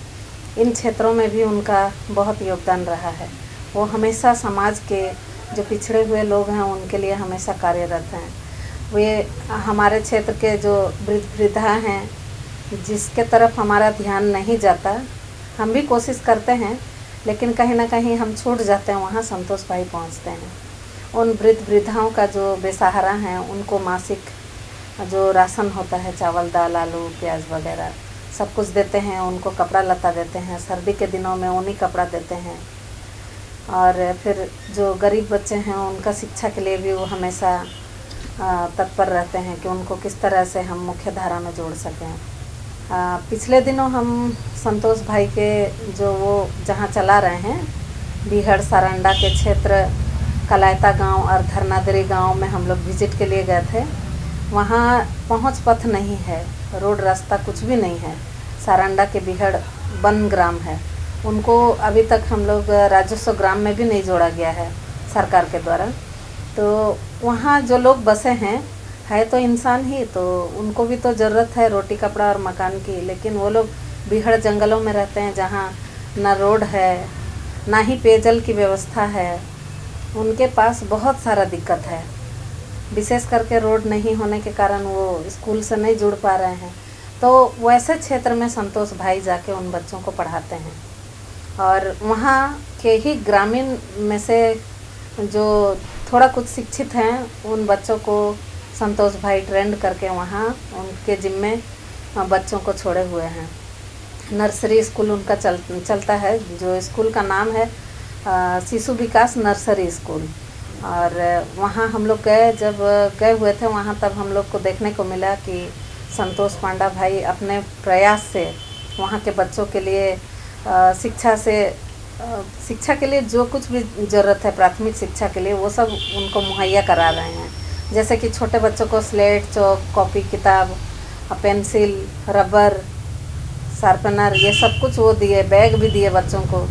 इन क्षेत्रों में भी उनका बहुत योगदान रहा है। वो हमेशा समाज के जो पिछड़े हुए लोग हैं उनके लिए हमेशा कार्यरत हैं। वे हमारे क्षेत्र के जो वृद्ध वृद्धा हैं जिसके तरफ हमारा ध्यान नहीं जाता, हम भी कोशिश करते हैं लेकिन कहीं ना कहीं हम छूट जाते हैं, वहाँ संतोष भाई पहुँचते हैं। उन वृद्ध वृद्धाओं का जो बेसहारा हैं उनको मासिक जो राशन होता है, चावल दाल आलू प्याज वगैरह सब कुछ देते हैं, उनको कपड़ा लता देते हैं, सर्दी के दिनों में ऊनी कपड़ा देते हैं। और फिर जो गरीब बच्चे हैं उनका शिक्षा के लिए भी वो हमेशा तत्पर रहते हैं कि उनको किस तरह से हम मुख्य धारा में जोड़ सकें। पिछले दिनों हम संतोष भाई के जो वो जहाँ चला रहे हैं, बिहड़ सारंडा के क्षेत्र कलायता गांव और धरनादरी गांव में हम लोग विजिट के लिए गए थे। वहाँ पहुँच पथ नहीं है, रोड रास्ता कुछ भी नहीं है। सारंडा के बिहड़ वन ग्राम है, उनको अभी तक हम लोग राजस्व ग्राम में भी नहीं जोड़ा गया है सरकार के द्वारा। तो वहाँ जो लोग बसे हैं है तो इंसान ही, तो उनको भी तो ज़रूरत है रोटी कपड़ा और मकान की, लेकिन वो लोग बिहड़ जंगलों में रहते हैं जहाँ ना रोड है ना ही पेयजल की व्यवस्था है। उनके पास बहुत सारा दिक्कत है, विशेष करके रोड नहीं होने के कारण वो स्कूल से नहीं जुड़ पा रहे हैं। तो वैसे क्षेत्र में संतोष भाई जाके उन बच्चों को पढ़ाते हैं और वहाँ के ही ग्रामीण में से जो थोड़ा कुछ शिक्षित हैं उन बच्चों को संतोष भाई ट्रेंड करके वहाँ उनके जिम्मे बच्चों को छोड़े हुए हैं। नर्सरी स्कूल उनका चलता है, जो स्कूल का नाम है शिशु विकास नर्सरी स्कूल। और वहाँ हम लोग जब गए हुए थे वहाँ, तब हम लोग को देखने को मिला कि संतोष पांडा भाई अपने प्रयास से वहाँ के बच्चों के लिए शिक्षा के लिए जो कुछ भी ज़रूरत है प्राथमिक शिक्षा के लिए वो सब उनको मुहैया करा रहे हैं। जैसे कि छोटे बच्चों को स्लेट, चौक, कॉपी, किताब, पेंसिल, रबर, शार्पनर, ये सब कुछ वो दिए, बैग भी दिए बच्चों को।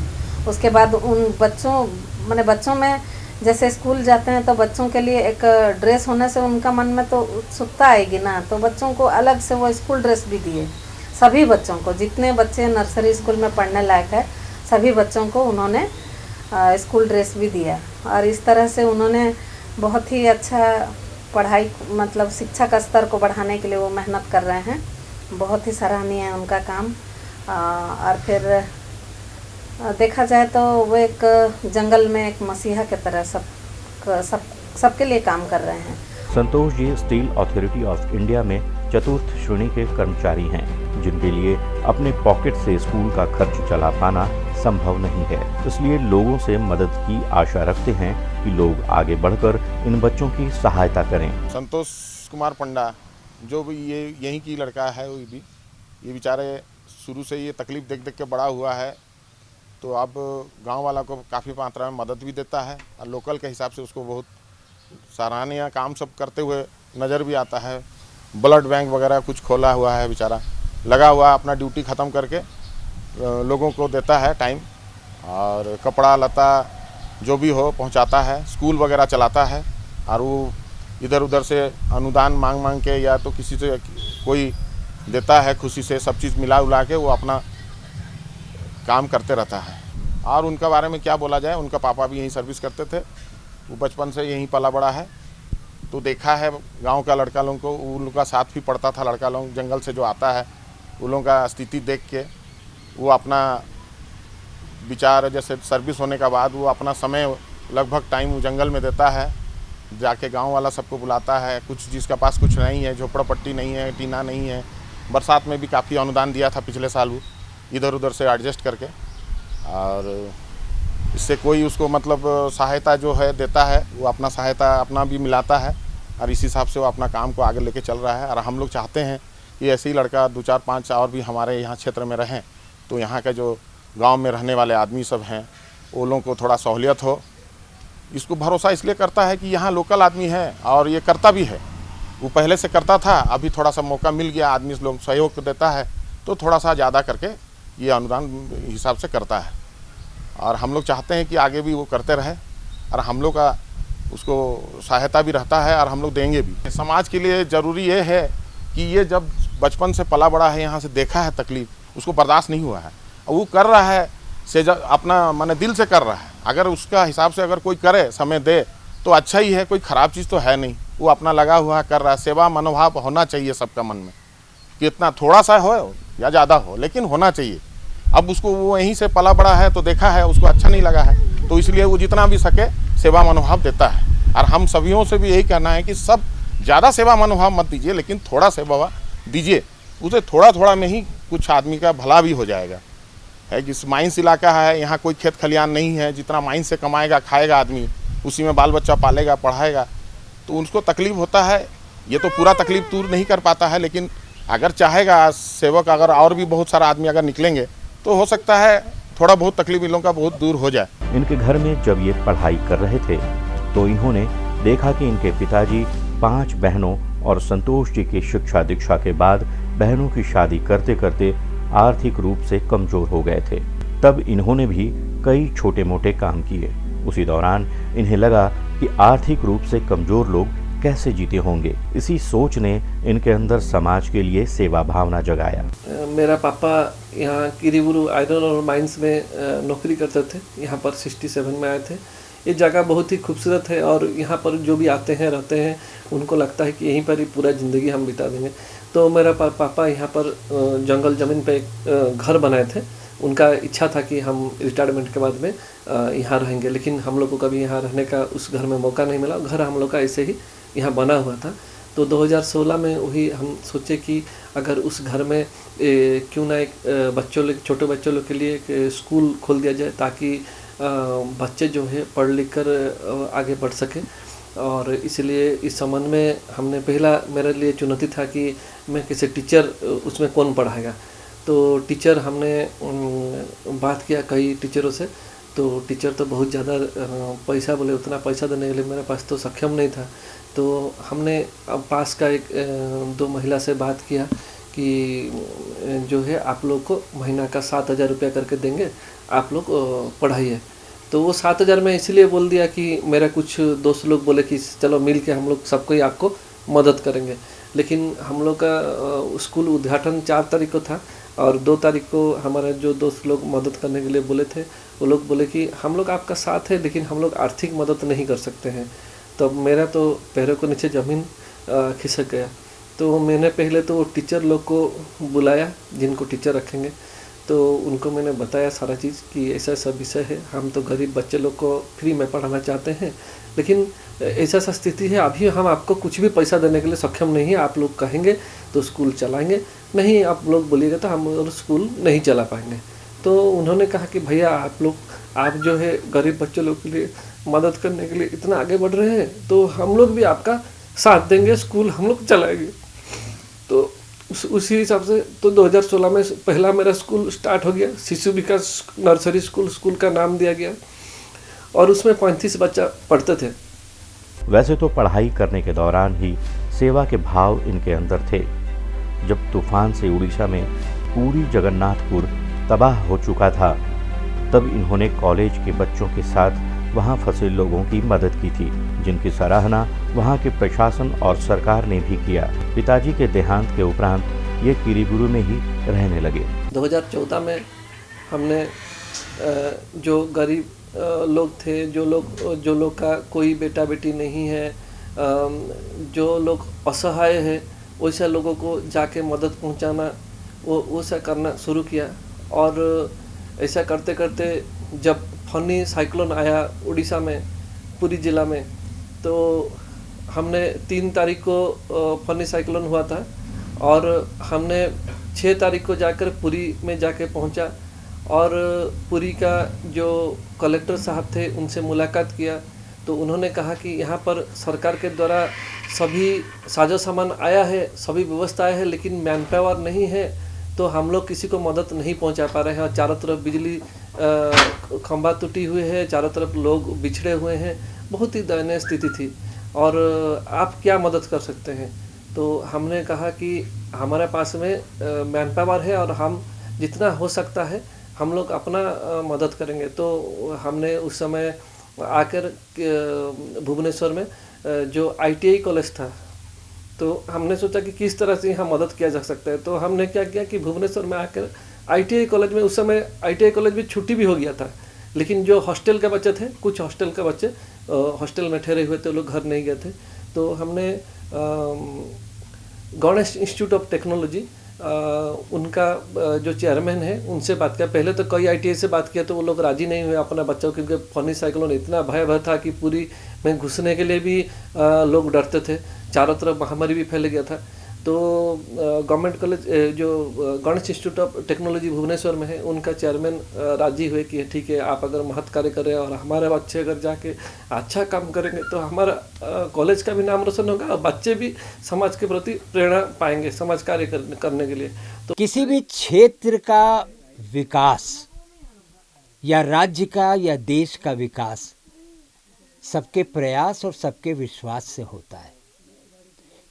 उसके बाद उन बच्चों में जैसे स्कूल जाते हैं तो बच्चों के लिए एक ड्रेस होने से उनका मन में तो उत्सुकता आएगी ना, तो बच्चों को अलग से वो स्कूल ड्रेस भी दिए। सभी बच्चों को, जितने बच्चे नर्सरी स्कूल में पढ़ने लायक है सभी बच्चों को उन्होंने स्कूल ड्रेस भी दिया। और इस तरह से उन्होंने बहुत ही अच्छा पढ़ाई मतलब शिक्षा का स्तर को बढ़ाने के लिए वो मेहनत कर रहे हैं। बहुत ही सराहनीय है उनका काम। और फिर देखा जाए तो वो एक जंगल में एक मसीहा की तरह सबके लिए काम कर रहे हैं। Santosh ji steel authority of India में चतुर्थ श्रेणी के कर्मचारी हैं, जिनके लिए अपने पॉकेट से स्कूल का खर्च चला पाना संभव नहीं है। इसलिए लोगों से मदद की आशा रखते हैं कि लोग आगे बढ़कर इन बच्चों की सहायता करें। संतोष कुमार पंडा जो भी ये यहीं की लड़का है, वो भी ये बेचारे शुरू से ये तकलीफ़ देख देख के बड़ा हुआ है, तो अब गांव वाला को काफ़ी मात्रा में मदद भी देता है और लोकल के हिसाब से उसको बहुत सराहनीय काम सब करते हुए नज़र भी आता है। ब्लड बैंक वगैरह कुछ खोला हुआ है, बेचारा लगा हुआ अपना ड्यूटी ख़त्म करके लोगों को देता है टाइम, और कपड़ा लता जो भी हो पहुंचाता है, स्कूल वगैरह चलाता है। और वो इधर उधर से अनुदान मांग के या तो किसी से कोई देता है, खुशी से सब चीज़ मिला उला के वो अपना काम करते रहता है। और उनका बारे में क्या बोला जाए, उनका पापा भी यहीं सर्विस करते थे, वो बचपन से यहीं पला बड़ा है, तो देखा है गांव का लड़का लोगों को, उन लोग का साथ भी पड़ता था। लड़का लोग जंगल से जो आता है उन लोगों का स्थिति देख के वो अपना विचार, जैसे सर्विस होने का बाद वो अपना समय लगभग टाइम जंगल में देता है, जाके गांव वाला सबको बुलाता है। कुछ जिसका पास कुछ नहीं है, झोपड़ा पट्टी नहीं है, टीना नहीं है, बरसात में भी काफ़ी अनुदान दिया था पिछले साल, वो इधर उधर से एडजस्ट करके, और इससे कोई उसको मतलब सहायता जो है देता है, वो अपना सहायता अपना भी मिलाता है, और इस हिसाब से वो अपना काम को आगे लेके चल रहा है। और हम लोग चाहते हैं कि ऐसे ही लड़का 2 4 5 और भी हमारे यहाँ क्षेत्र में रहें, तो यहाँ के जो गांव में रहने वाले आदमी सब हैं वो लोगों को थोड़ा सहूलियत हो। इसको भरोसा इसलिए करता है कि यहाँ लोकल आदमी है और ये करता भी है। वो पहले से करता था, अभी थोड़ा सा मौका मिल गया, आदमी लोग सहयोग देता है तो थोड़ा सा ज़्यादा करके ये अनुदान हिसाब से करता है। और हम लोग चाहते हैं कि आगे भी वो करते रहे, और हम लोग का उसको सहायता भी रहता है और हम लोग देंगे भी। समाज के लिए ज़रूरी ये है कि ये जब बचपन से पला बड़ा है, यहाँ से देखा है तकलीफ़, उसको बर्दाश्त नहीं हुआ है, और वो कर रहा है से जब अपना माने दिल से कर रहा है। अगर उसका हिसाब से अगर कोई करे, समय दे तो अच्छा ही है, कोई ख़राब चीज़ तो है नहीं। वो अपना लगा हुआ कर रहा है। सेवा मनोभाव होना चाहिए सबका मन में, कि इतना थोड़ा सा हो या ज़्यादा हो, लेकिन होना चाहिए। अब उसको वो यहीं से पला बड़ा है तो देखा है, उसको अच्छा नहीं लगा है, तो इसलिए वो जितना भी सके सेवा मनोभाव देता है। और हम सभियों से भी यही कहना है कि सब ज़्यादा सेवा मनोभाव मत दीजिए, लेकिन थोड़ा सेवा दीजिए। उसे थोड़ा थोड़ा में ही कुछ आदमी का भला भी हो जाएगा। है कि माइंस इलाका है, यहाँ कोई खेत खलियान नहीं है, जितना माइंस से कमाएगा खाएगा आदमी, उसी में बाल बच्चा पालेगा पढ़ाएगा, तो उसको तकलीफ़ होता है। ये तो पूरा तकलीफ़ दूर नहीं कर पाता है, लेकिन अगर चाहेगा सेवक, अगर और भी बहुत सारा आदमी अगर निकलेंगे तो हो सकता है थोड़ा बहुत तकलीफ इन लोगों का बहुत दूर हो जाए। इनके घर में जब ये पढ़ाई कर रहे थे तो इन्होंने देखा कि इनके पिताजी 5 बहनों और संतोष जी की शिक्षा दीक्षा के बाद बहनों की शादी करते करते आर्थिक रूप से कमजोर हो गए थे। तब इन्होंने भी कई छोटे मोटे काम किए। उसी दौरान इन्हें लगा कि आर्थिक रूप से कमजोर लोग कैसे जीते होंगे। इसी सोच ने इनके अंदर समाज के लिए सेवा भावना जगाया। मेरा पापा यहाँ किरीबुरु आयरन और माइंस में नौकरी करते थे। यहाँ पर 67 में आए थे। ये जगह बहुत ही खूबसूरत है और यहाँ पर जो भी आते हैं रहते हैं उनको लगता है कि यहीं पर ही पूरा ज़िंदगी हम बिता देंगे। तो मेरा पापा यहाँ पर जंगल ज़मीन पे एक घर बनाए थे। उनका इच्छा था कि हम रिटायरमेंट के बाद में यहाँ रहेंगे, लेकिन हम लोग को कभी यहाँ रहने का उस घर में मौका नहीं मिला। घर हम लोग का ऐसे ही यहाँ बना हुआ था। तो 2016 में वही हम सोचे कि अगर उस घर में क्यों ना एक छोटे बच्चों लोग के लिए एक स्कूल खोल दिया जाए, ताकि बच्चे जो है पढ़ लिख कर आगे बढ़ सके। और इसलिए इस संबंध में हमने पहला मेरे लिए चुनौती था कि मैं किसी टीचर उसमें कौन पढ़ाएगा। तो टीचर हमने बात किया कई टीचरों से, तो टीचर तो बहुत ज़्यादा पैसा बोले, उतना पैसा देने के लिए मेरे पास तो सक्षम नहीं था। तो हमने अब पास का एक 2 महिला से बात किया कि जो है आप लोग को महीना का 7,000 रुपया करके देंगे, आप लोग पढ़ाइए। तो वो 7,000 में इसलिए बोल दिया कि मेरा कुछ दोस्त लोग बोले कि चलो मिल के हम लोग सबको ही आपको मदद करेंगे। लेकिन हम लोग का स्कूल उद्घाटन 4 तारीख को था और 2 तारीख को हमारे जो दोस्त लोग मदद करने के लिए बोले थे, वो लोग बोले कि हम लोग आपका साथ है, लेकिन हम लोग आर्थिक मदद नहीं कर सकते हैं। तब मेरा तो पैरों को नीचे ज़मीन खिसक गया। तो मैंने पहले तो टीचर लोग को बुलाया, जिनको टीचर रखेंगे, तो उनको मैंने बताया सारा चीज़ कि ऐसा ऐसा विषय है, हम तो गरीब बच्चे लोग को फ्री में पढ़ाना चाहते हैं, लेकिन ऐसा सा स्थिति है, अभी हम आपको कुछ भी पैसा देने के लिए सक्षम नहीं है। आप लोग कहेंगे तो स्कूल चलाएंगे, नहीं आप लोग बोलिएगा तो हम स्कूल नहीं चला पाएंगे। तो उन्होंने कहा कि भैया आप जो है गरीब बच्चों लोग के लिए मदद करने के लिए इतना आगे बढ़ रहे हैं, तो हम लोग भी आपका साथ देंगे, स्कूल हम लोग चलाएंगे। तो उसी हिसाब से तो 2016 में पहला मेरा स्कूल स्टार्ट हो गया, शिशु विकास नर्सरी स्कूल का नाम दिया गया, और उसमें 35 बच्चा पढ़ते थे। वैसे तो पढ़ाई करने के दौरान ही सेवा के भाव इनके अंदर थे। जब तूफान से उड़ीसा में पूरी जगन्नाथपुर तबाह हो चुका था, तब इन्होंने कॉलेज के बच्चों के साथ वहां फंसे लोगों की मदद की थी, जिनकी सराहना वहां के प्रशासन और सरकार ने भी किया। पिताजी के देहांत के उपरांत ये किरीबुरू में ही रहने लगे। 2014 में हमने जो गरीब लोग थे, जो लोग का कोई बेटा बेटी नहीं है, जो लोग असहाय हैं, वैसे लोगों को जाके मदद पहुंचाना, वो ऐसा करना शुरू किया। और ऐसा करते करते जब फनी साइक्लोन आया उड़ीसा में, पूरी ज़िला में, तो हमने 3 तारीख को फनी साइक्लोन हुआ था, और हमने 6 तारीख को जाकर पुरी में जाके पहुंचा, और पुरी का जो कलेक्टर साहब थे उनसे मुलाकात किया। तो उन्होंने कहा कि यहाँ पर सरकार के द्वारा सभी साजो सामान आया है, सभी व्यवस्था है, लेकिन मैन पावर नहीं है, तो हम लोग किसी को मदद नहीं पहुंचा पा रहे हैं। और चारों तरफ बिजली खंभा टूटी हुई है, चारों तरफ लोग बिछड़े हुए हैं, बहुत ही दयनीय स्थिति थी, और आप क्या मदद कर सकते हैं। तो हमने कहा कि हमारे पास में मैन पावर है, और हम जितना हो सकता है हम लोग अपना मदद करेंगे। तो हमने उस समय आकर भुवनेश्वर में जो ITI कॉलेज था, तो हमने सोचा कि किस तरह से यहाँ मदद किया जा सकता है। तो हमने क्या किया कि भुवनेश्वर में आकर ITI कॉलेज में, उस समय ITI कॉलेज में छुट्टी भी हो गया था, लेकिन जो हॉस्टल के बच्चे थे, कुछ हॉस्टल के बच्चे हॉस्टल में ठहरे हुए थे, लोग घर नहीं गए थे, तो हमने गणेश इंस्टीट्यूट ऑफ टेक्नोलॉजी उनका जो चेयरमैन है उनसे बात किया। पहले तो कई ITI से बात किया, तो वो लोग राजी नहीं हुए अपना बच्चों, क्योंकि फनी साइक्लोन इतना भयावह था कि पूरी में घुसने के लिए भी लोग डरते थे, चारों तरफ महामारी भी फैल गया था। तो गवर्नमेंट कॉलेज जो Ganesh institute of technology Bhubaneswar में है, उनका चेयरमैन राजी हुए कि ठीक है, आप अगर महत् कार्य करें और हमारे बच्चे अगर जाके अच्छा काम करेंगे तो हमारा कॉलेज का भी नाम रोशन होगा, और बच्चे भी समाज के प्रति प्रेरणा पाएंगे समाज कार्य करने के लिए। तो किसी भी क्षेत्र का विकास या राज्य का या देश का विकास सबके प्रयास और सबके विश्वास से होता है।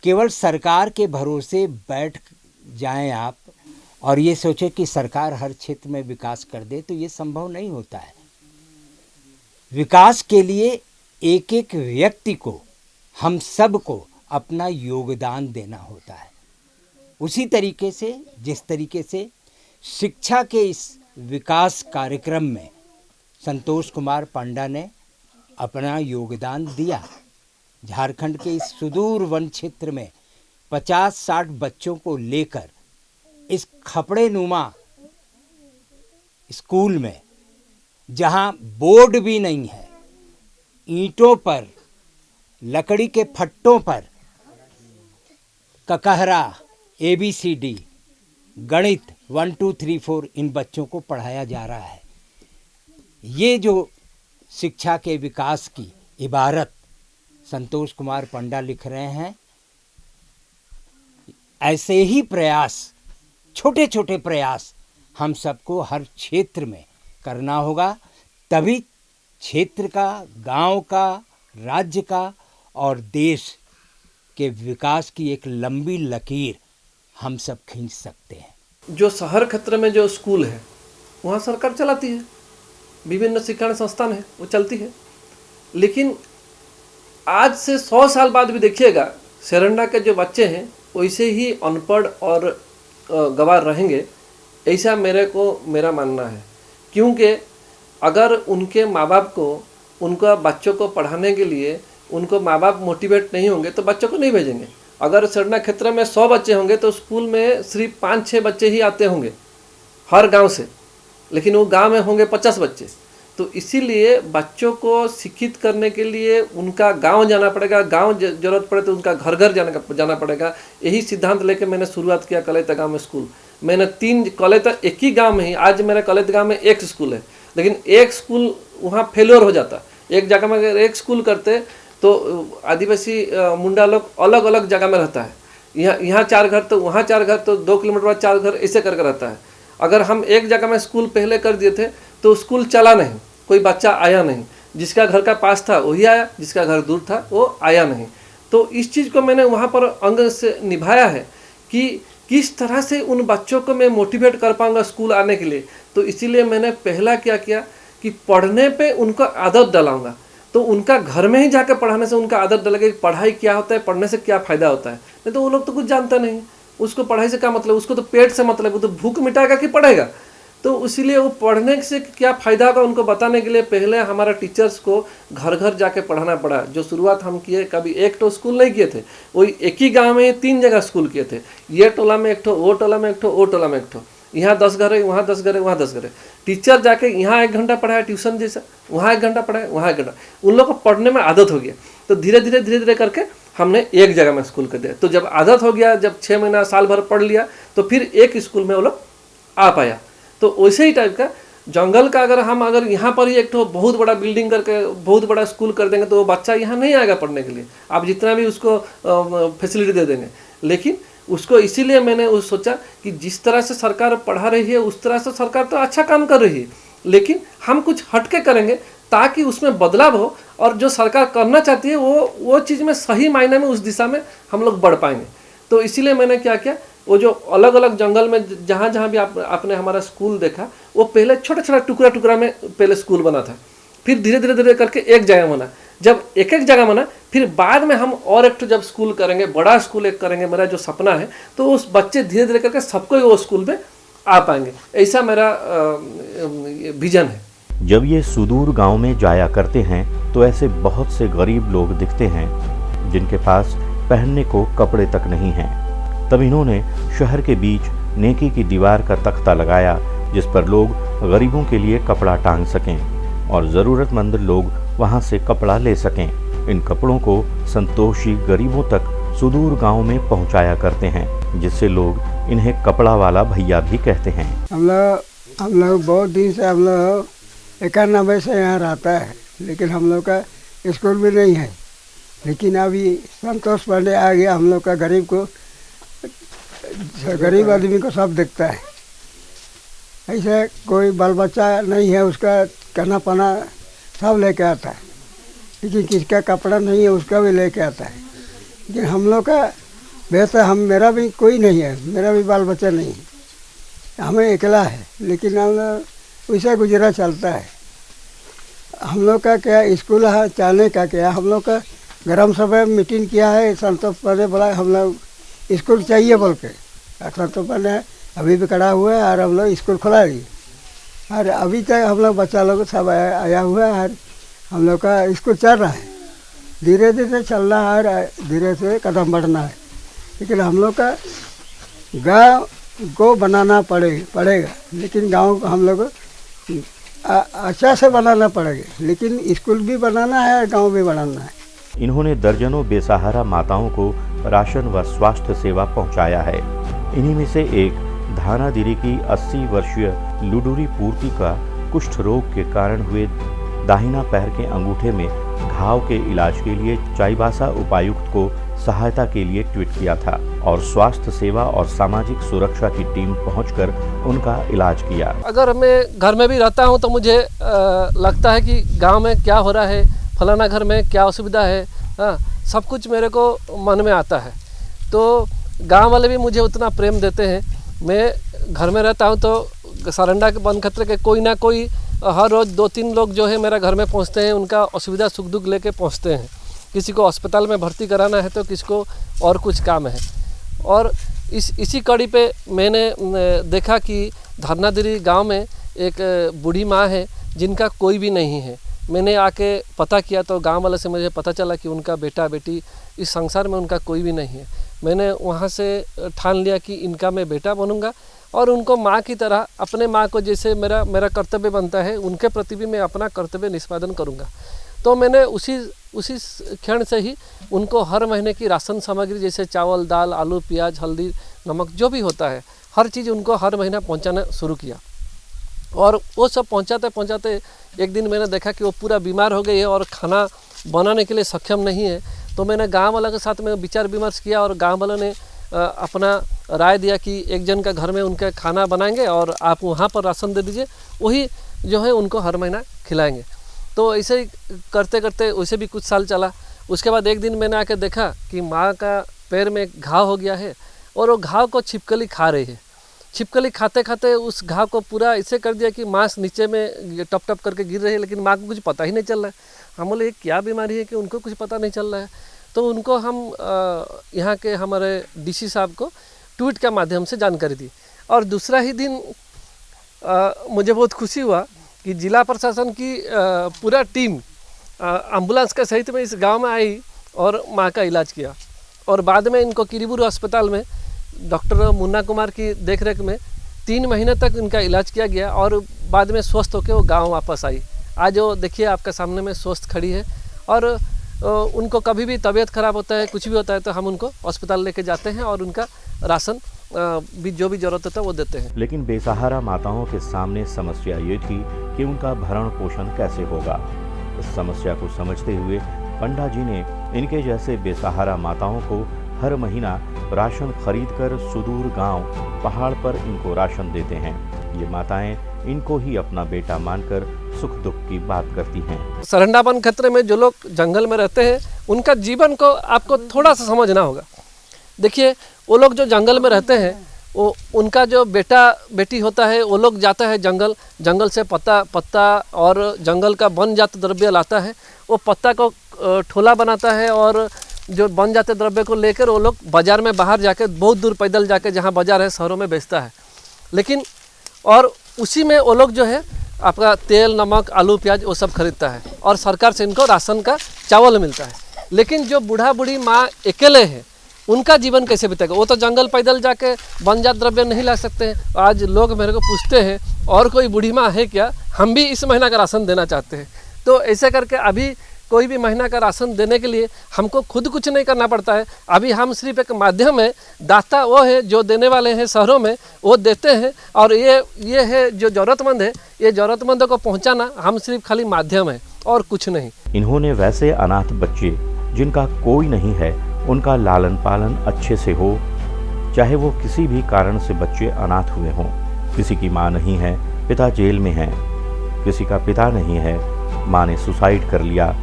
केवल सरकार के भरोसे बैठ जाएं आप और ये सोचें कि सरकार हर क्षेत्र में विकास कर दे, तो ये संभव नहीं होता है। विकास के लिए एक एक व्यक्ति को, हम सब को अपना योगदान देना होता है। उसी तरीके से जिस तरीके से शिक्षा के इस विकास कार्यक्रम में संतोष कुमार पांडा ने अपना योगदान दिया। झारखंड के इस सुदूर वन क्षेत्र में 50-60 बच्चों को लेकर इस खपड़े नुमा स्कूल में, जहां बोर्ड भी नहीं है, ईंटों पर, लकड़ी के फट्टों पर ककहरा, ABCD, गणित 1 2 3 4 इन बच्चों को पढ़ाया जा रहा है। ये जो शिक्षा के विकास की इबारत संतोष कुमार पांडा लिख रहे हैं, ऐसे ही प्रयास, छोटे छोटे प्रयास हम सबको हर क्षेत्र में करना होगा, तभी क्षेत्र का, गांव का, राज्य का और देश के विकास की एक लंबी लकीर हम सब खींच सकते हैं। जो शहर क्षेत्र में जो स्कूल है वहाँ सरकार चलाती है, विभिन्न शिक्षण संस्थान है, वो चलती है, लेकिन आज से 100 साल बाद भी देखिएगा सेरंडा के जो बच्चे हैं वैसे ही अनपढ़ और गंवार रहेंगे, ऐसा मेरा मानना है। क्योंकि अगर उनके माँ बाप को उनका बच्चों को पढ़ाने के लिए उनको माँ बाप मोटिवेट नहीं होंगे तो बच्चों को नहीं भेजेंगे। अगर सरना क्षेत्र में 100 बच्चे होंगे तो स्कूल में सिर्फ 5-6 बच्चे ही आते होंगे हर गांव से, लेकिन वो गांव में होंगे 50 बच्चे। तो इसीलिए बच्चों को शिक्षित करने के लिए उनका गांव जाना पड़ेगा, गांव जरूरत पड़े तो उनका घर घर जाना पड़ेगा। यही सिद्धांत लेकर मैंने शुरुआत किया कलेता गाँव में स्कूल। मैंने 3 कलेता एक ही गांव में ही, आज मेरा कलेता गाँव में 1 स्कूल है, लेकिन एक स्कूल वहाँ फेलियर हो जाता। एक जगह में अगर एक स्कूल करते तो आदिवासी मुंडा लोग अलग अलग जगह में रहता है, यहाँ 4 घर तो वहाँ 4 घर तो 2 किलोमीटर बाद 4 घर ऐसे करके रहता है। अगर हम एक जगह में स्कूल पहले कर दिए थे तो स्कूल चला नहीं, कोई बच्चा आया नहीं, जिसका घर का पास था वही आया, जिसका घर दूर था वो आया नहीं। तो इस चीज़ को मैंने वहाँ पर अंग से निभाया है कि किस तरह से उन बच्चों को मैं मोटिवेट कर पाऊँगा स्कूल आने के लिए। तो इसीलिए मैंने पहला क्या किया कि पढ़ने पे उनको आदत डालाऊंगा। तो उनका घर में ही जाकर पढ़ाने से उनका आदत डालेगा कि पढ़ाई क्या होता है, पढ़ने से क्या फ़ायदा होता है। नहीं तो वो लोग तो कुछ जानता नहीं, उसको पढ़ाई से क्या मतलब, उसको तो पेट से मतलब, वो तो भूख मिटाएगा कि पढ़ेगा। तो इसीलिए वो पढ़ने से क्या फ़ायदा होगा उनको बताने के लिए पहले हमारा टीचर्स को घर घर जाके पढ़ाना पड़ा। जो शुरुआत हम किए, कभी एक तो स्कूल नहीं किए थे, वही एक ही गांव में 3 जगह स्कूल किए थे। ये टोला में एक ठो, वो टोला में एक ठो, वो टोला में एक ठो, यहाँ 10 घर है, वहाँ 10 घर है, वहाँ 10 घर है। टीचर जाके यहाँ 1 घंटा पढ़ाया ट्यूशन जैसा, वहाँ 1 घंटा पढ़ाया, वहाँ 1 घंटा, उन लोग को पढ़ने में आदत हो गया। तो धीरे धीरे करके हमने एक जगह में स्कूल कर दिया। तो जब आदत हो गया, जब 6 महीना साल भर पढ़ लिया तो फिर एक स्कूल में वो लोग आ पाया। तो वैसे ही टाइप का जंगल का अगर यहाँ पर ही एक तो बहुत बड़ा बिल्डिंग करके बहुत बड़ा स्कूल कर देंगे तो वो बच्चा यहाँ नहीं आएगा पढ़ने के लिए, आप जितना भी उसको फैसिलिटी दे देंगे। लेकिन उसको इसीलिए मैंने वो सोचा कि जिस तरह से सरकार पढ़ा रही है उस तरह से सरकार तो अच्छा काम कर रही है, लेकिन हम कुछ हटके करेंगे ताकि उसमें बदलाव हो और जो सरकार करना चाहती है वो चीज़ में सही मायने में उस दिशा में हम लोग बढ़ पाएंगे। तो इसीलिए मैंने क्या किया, वो जो अलग अलग जंगल में जहाँ भी आपने हमारा स्कूल देखा, वो पहले छोटा टुकड़ा में पहले स्कूल बना था, फिर धीरे करके एक जगह बना। जब एक जगह बना फिर बाद में हम और एक जब स्कूल करेंगे, बड़ा स्कूल एक करेंगे, मेरा जो सपना है, तो उस बच्चे धीरे करके सबको वो स्कूल में आ पाएंगे, ऐसा मेरा विजन है। जब ये सुदूर गांव में जाया करते हैं तो ऐसे बहुत से गरीब लोग दिखते हैं जिनके पास पहनने को कपड़े तक नहीं हैं। तब इन्होंने शहर के बीच नेकी की दीवार का तख्ता लगाया जिस पर लोग गरीबों के लिए कपड़ा टांग सकें और ज़रूरतमंद लोग वहां से कपड़ा ले सकें। इन कपड़ों को संतोषी गरीबों तक सुदूर गांव में पहुंचाया करते हैं, जिससे लोग इन्हें कपड़ा वाला भैया भी कहते हैं। हम लोग बहुत दिन से हम लोग 91 से यहाँ रहता है, लेकिन हम लोग का स्कूल भी नहीं है। लेकिन अभी संतोष पांडे आ गया, हम लोग का गरीब आदमी को सब दिखता है। ऐसे कोई बाल बच्चा नहीं है, उसका खाना पाना सब लेके आता है, लेकिन किसका कपड़ा नहीं है उसका भी लेके आता है। लेकिन हम लोग का वैसा मेरा भी कोई नहीं है, मेरा भी बाल बच्चा नहीं है, हमें अकेला है, लेकिन हम लोग वैसा गुजरा चलता है। हम लोग का क्या स्कूल है चाहने का क्या, हम लोग का ग्राम सभा में मीटिंग किया है, संतोष पांडे बोला हम लोग स्कूल चाहिए बोल के। संतोष पांडे अभी भी खड़ा हुआ है और हम लोग स्कूल खुला रही है और अभी तक हम लोग बच्चा लोग सब आया हुआ है और हम लोग का स्कूल चल रहा है। धीरे धीरे चलना है और धीरे से कदम बढ़ना है, लेकिन हम लोग का गांव को बनाना पड़ेगा। लेकिन गांव को हम लोग अच्छा से बनाना पड़ेगा, लेकिन स्कूल भी बनाना है और गांव भी बनाना है। इन्होंने दर्जनों बेसहारा माताओं को राशन व स्वास्थ्य सेवा पहुंचाया है। इन्हीं में से एक धानादिरी की 80 वर्षीय लुडूरी पूर्ति का कुष्ठ रोग के कारण हुए दाहिना पैर के अंगूठे में घाव के इलाज के लिए चाईबासा उपायुक्त को सहायता के लिए ट्वीट किया था और स्वास्थ्य सेवा और सामाजिक सुरक्षा की टीम पहुंचकर उनका इलाज किया। अगर मैं घर में भी रहता हूं तो मुझे लगता है कि गांव में क्या हो रहा है, फलाना घर में क्या असुविधा है, सब कुछ मेरे को मन में आता है। तो गांव वाले भी मुझे उतना प्रेम देते हैं। मैं घर में रहता हूं तो सारंडा के वन क्षेत्र के कोई ना कोई हर रोज़ 2-3 लोग जो है मेरा घर में पहुंचते हैं, उनका असुविधा सुख दुख लेके पहुंचते हैं। किसी को अस्पताल में भर्ती कराना है तो किसी को और कुछ काम है। और इसी कड़ी पे मैंने देखा कि धरनादिरी गांव में एक बूढ़ी माँ है जिनका कोई भी नहीं है, मैंने आके पता किया तो गांव वाले से मुझे पता चला कि उनका बेटा बेटी इस संसार में उनका कोई भी नहीं है। मैंने वहाँ से ठान लिया कि इनका मैं बेटा बनूंगा और उनको माँ की तरह, अपने माँ को जैसे मेरा कर्तव्य बनता है, उनके प्रति भी मैं अपना कर्तव्य निष्पादन करूँगा। तो मैंने उसी क्षण से ही उनको हर महीने की राशन सामग्री जैसे चावल, दाल, आलू, प्याज, हल्दी, नमक जो भी होता है हर चीज़ उनको हर महीना पहुंचाना शुरू किया। और वो सब पहुंचाते एक दिन मैंने देखा कि वो पूरा बीमार हो गई है और खाना बनाने के लिए सक्षम नहीं है। तो मैंने गांव वालों के साथ में विचार विमर्श किया और गांव वालों ने अपना राय दिया कि एक जन का घर में उनका खाना बनाएंगे और आप वहाँ पर राशन दे दीजिए, वही जो है उनको हर महीना खिलाएंगे। तो ऐसे ही करते करते वैसे भी कुछ साल चला। उसके बाद एक दिन मैंने आके देखा कि माँ का पैर में घाव हो गया है और वो घाव को छिपकली खा रही है। छिपकली खाते खाते उस घाव को पूरा ऐसे कर दिया कि मांस नीचे में टप टप करके गिर रही है, लेकिन माँ को कुछ पता ही नहीं चल रहा है। हम बोले ये क्या बीमारी है कि उनको कुछ पता नहीं चल रहा है। तो उनको हम यहाँ के हमारे डीसी साहब को ट्वीट के माध्यम से जानकारी दी। और दूसरा ही दिन मुझे बहुत खुशी हुआ कि जिला प्रशासन की पूरा टीम एम्बुलेंस के सहित में इस गांव में आई और माँ का इलाज किया। और बाद में इनको किरीबुरु अस्पताल में डॉक्टर मुन्ना कुमार की देखरेख में 3 महीने तक इनका इलाज किया गया और बाद में स्वस्थ होकर वो गांव वापस आई। आज वो देखिए आपके सामने में स्वस्थ खड़ी है। और उनको कभी भी तबीयत खराब होता है, कुछ भी होता है तो हम उनको अस्पताल लेके जाते हैं और उनका राशन भी जो भी जरूरत होता है वो देते हैं। लेकिन बेसहारा माताओं के सामने समस्या ये थी कि उनका भरण पोषण कैसे होगा। इस समस्या को समझते हुए पंडा जी ने इनके जैसे बेसहारा माताओं को हर महीना राशन खरीदकर सुदूर गांव पहाड़ पर इनको राशन देते हैं। ये माताएं इनको ही अपना बेटा मानकर सुख दुख की बात करती हैं। सरंडा वन क्षेत्र में जो लोग जंगल में रहते हैं उनका जीवन को आपको थोड़ा सा समझना होगा। देखिए वो लोग जो जंगल में रहते हैं वो उनका जो बेटा बेटी होता है वो लोग जाता है जंगल से पत्ता और जंगल का वन जात द्रव्य लाता है। वो पत्ता को ठोला बनाता है और जो बन जाते द्रव्य को लेकर वो लोग बाज़ार में बाहर जाके बहुत दूर पैदल जाके जहाँ बाज़ार है शहरों में बेचता है। लेकिन और उसी में वो लोग जो है आपका तेल, नमक, आलू, प्याज वो सब खरीदता है और सरकार से इनको राशन का चावल मिलता है। लेकिन जो बूढ़ा बूढ़ी माँ अकेले हैं उनका जीवन कैसे बीतेगा? वो तो जंगल पैदल जाके बनजात द्रव्य नहीं ला सकते हैं। आज लोग मेरे को पूछते हैं और कोई बूढ़ी माँ है क्या, हम भी इस महीना का राशन देना चाहते हैं। तो ऐसे करके अभी कोई भी महीना का राशन देने के लिए हमको खुद कुछ नहीं करना पड़ता है। अभी हम सिर्फ एक माध्यम है, दाता वो है जो देने वाले हैं शहरों में, वो देते हैं और ये है जो ज़रूरतमंद है, ये ज़रूरतमंदों को पहुंचाना हम सिर्फ खाली माध्यम है और कुछ नहीं। इन्होंने वैसे अनाथ बच्चे जिनका कोई नहीं है उनका लालन पालन अच्छे से हो, चाहे वो किसी भी कारण से बच्चे अनाथ हुए हों। किसी की माँ नहीं है, पिता जेल में है, किसी का पिता नहीं है, माँ ने सुसाइड कर लिया।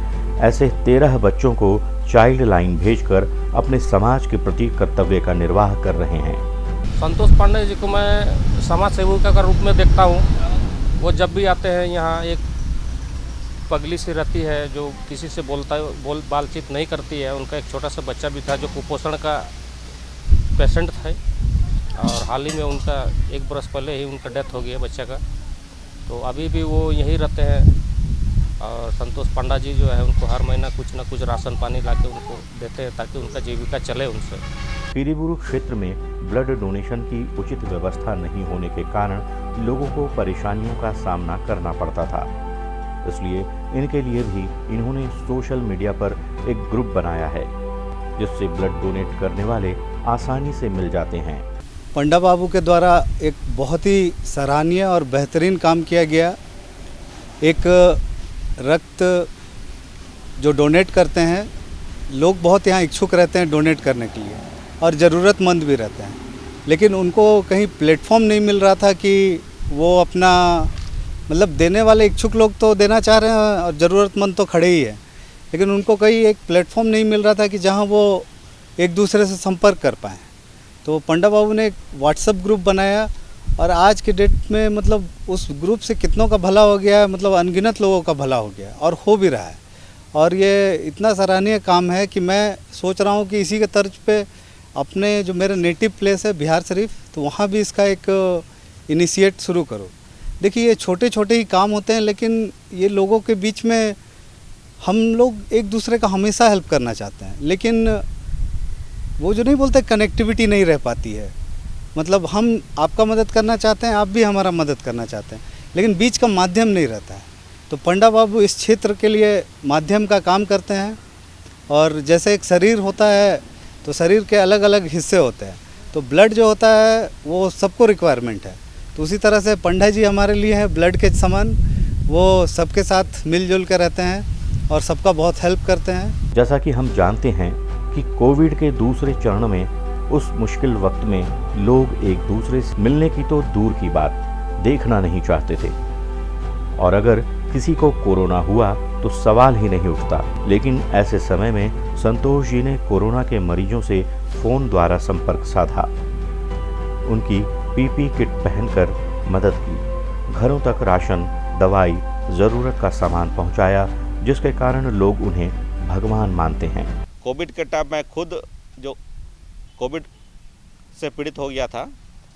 ऐसे 13 बच्चों को चाइल्ड लाइन भेजकर अपने समाज के प्रति कर्तव्य का निर्वाह कर रहे हैं। संतोष पांडे जी को मैं समाज सेविका का रूप में देखता हूँ। वो जब भी आते हैं यहाँ, एक पगली सी रहती है जो किसी से बातचीत नहीं करती है। उनका एक छोटा सा बच्चा भी था जो कुपोषण का पेशेंट था और हाल ही में उनका 1 बरस पहले ही उनका डेथ हो गया बच्चे का। तो अभी भी वो यहीं रहते हैं और संतोष पांडा जी जो है उनको हर महीना कुछ न कुछ राशन पानी लाके उनको देते हैं ताकि उनका जीविका चले उनसे। किरीबुरु क्षेत्र में ब्लड डोनेशन की उचित व्यवस्था नहीं होने के कारण लोगों को परेशानियों का सामना करना पड़ता था। इसलिए इनके लिए भी इन्होंने सोशल मीडिया पर एक ग्रुप बनाया है जिससे ब्लड डोनेट करने वाले आसानी से मिल जाते हैं। पंडा बाबू के द्वारा एक बहुत ही सराहनीय और बेहतरीन काम किया गया। एक रक्त जो डोनेट करते हैं, लोग बहुत यहाँ इच्छुक रहते हैं डोनेट करने के लिए और ज़रूरतमंद भी रहते हैं, लेकिन उनको कहीं प्लेटफॉर्म नहीं मिल रहा था कि वो अपना मतलब देने वाले इच्छुक लोग तो देना चाह रहे हैं और ज़रूरतमंद तो खड़े ही है, लेकिन उनको कहीं एक प्लेटफॉर्म नहीं मिल रहा था कि जहाँ वो एक दूसरे से संपर्क कर पाएँ। तो पंडा बाबू ने एक व्हाट्सएप ग्रुप बनाया और आज के डेट में मतलब उस ग्रुप से कितनों का भला हो गया है, मतलब अनगिनत लोगों का भला हो गया और हो भी रहा है। और ये इतना सराहनीय काम है कि मैं सोच रहा हूँ कि इसी के तर्ज पे अपने जो मेरा नेटिव प्लेस है बिहार शरीफ, तो वहाँ भी इसका एक इनिशिएट शुरू करो। देखिए ये छोटे छोटे ही काम होते हैं, लेकिन ये लोगों के बीच में हम लोग एक दूसरे का हमेशा हेल्प करना चाहते हैं, लेकिन वो जो नहीं बोलते कनेक्टिविटी नहीं रह पाती है। मतलब हम आपका मदद करना चाहते हैं, आप भी हमारा मदद करना चाहते हैं, लेकिन बीच का माध्यम नहीं रहता है। तो पंडा बाबू इस क्षेत्र के लिए माध्यम का काम करते हैं। और जैसे एक शरीर होता है तो शरीर के अलग अलग हिस्से होते हैं, तो ब्लड जो होता है वो सबको रिक्वायरमेंट है। तो उसी तरह से पंडा जी हमारे लिए है ब्लड के समान, वो सबके साथ मिलजुल कर रहते हैं और सबका बहुत हेल्प करते हैं। जैसा कि हम जानते हैं कि कोविड के दूसरे चरण में उस मुश्किल वक्त में लोग एक दूसरे से मिलने की तो दूर की बात देखना नहीं चाहते थे, और अगर किसी को कोरोना हुआ तो सवाल ही नहीं उठता। लेकिन ऐसे समय में संतोष जी ने कोरोना के मरीजों से फ़ोन द्वारा संपर्क साधा, उनकी पीपी किट पहनकर मदद की, घरों तक राशन, दवाई, ज़रूरत का सामान पहुंचाया, जिसके कारण लोग उन्हें भगवान मानते हैं। कोविड के टाइम में खुद जो कोविड से पीड़ित हो गया था,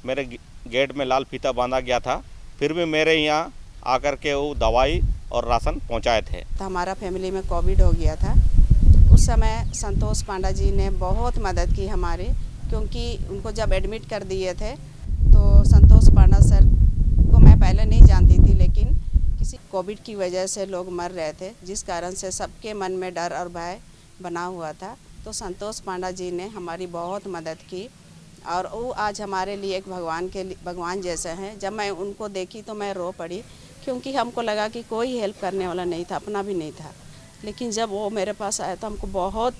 मेरे गेट में लाल फीता बांधा गया था, फिर भी मेरे यहाँ आकर के वो दवाई और राशन पहुँचाए थे। तो हमारा फैमिली में कोविड हो गया था, उस समय संतोष पांडा जी ने बहुत मदद की हमारी, क्योंकि उनको जब एडमिट कर दिए थे तो संतोष पांडा सर को मैं पहले नहीं जानती थी, लेकिन किसी कोविड की वजह से लोग मर रहे थे, जिस कारण से सबके मन में डर और भय बना हुआ था। तो संतोष पांडा जी ने हमारी बहुत मदद की और वो आज हमारे लिए एक भगवान जैसे हैं। जब मैं उनको देखी तो मैं रो पड़ी, क्योंकि हमको लगा कि कोई हेल्प करने वाला नहीं था, अपना भी नहीं था। लेकिन जब वो मेरे पास आया तो हमको बहुत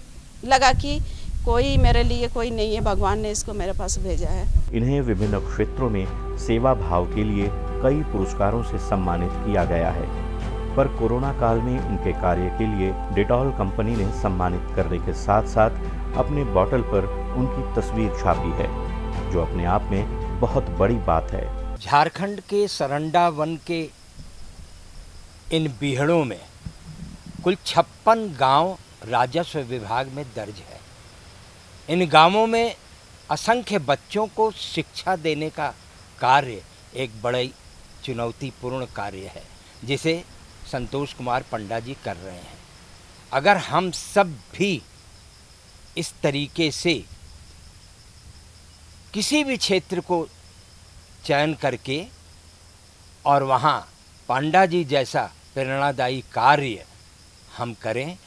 लगा कि कोई मेरे लिए कोई नहीं है, भगवान ने इसको मेरे पास भेजा है। इन्हें विभिन्न क्षेत्रों में सेवा भाव के लिए कई पुरस्कारों से सम्मानित किया गया है, पर कोरोना काल में इनके कार्य के लिए डेटॉल कंपनी ने सम्मानित करने के साथ साथ अपने बॉटल पर उनकी तस्वीर छापी है, जो अपने आप में बहुत बड़ी बात है। झारखंड के सरंडा वन के इन बीहड़ों में कुल 56 गांव राजस्व विभाग में दर्ज है। इन गांवों में असंख्य बच्चों को शिक्षा देने का कार्य एक बड़ी चुनौतीपूर्ण कार्य है, जिसे संतोष कुमार पंडा जी कर रहे हैं। अगर हम सब भी इस तरीके से किसी भी क्षेत्र को चयन करके और वहाँ पांडा जी जैसा प्रेरणादायी कार्य हम करें,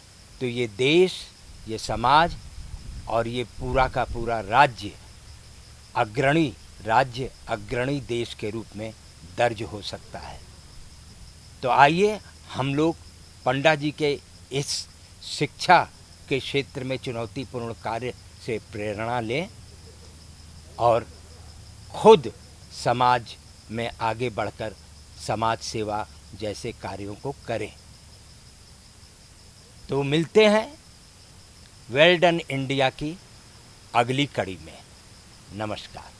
तो ये देश, ये समाज और ये पूरा का पूरा राज्य अग्रणी देश के रूप में दर्ज हो सकता है। तो आइए हम लोग पंडा जी के इस शिक्षा के क्षेत्र में चुनौतीपूर्ण कार्य से प्रेरणा लें और खुद समाज में आगे बढ़कर समाज सेवा जैसे कार्यों को करें। तो मिलते हैं वेल डन इंडिया की अगली कड़ी में। नमस्कार।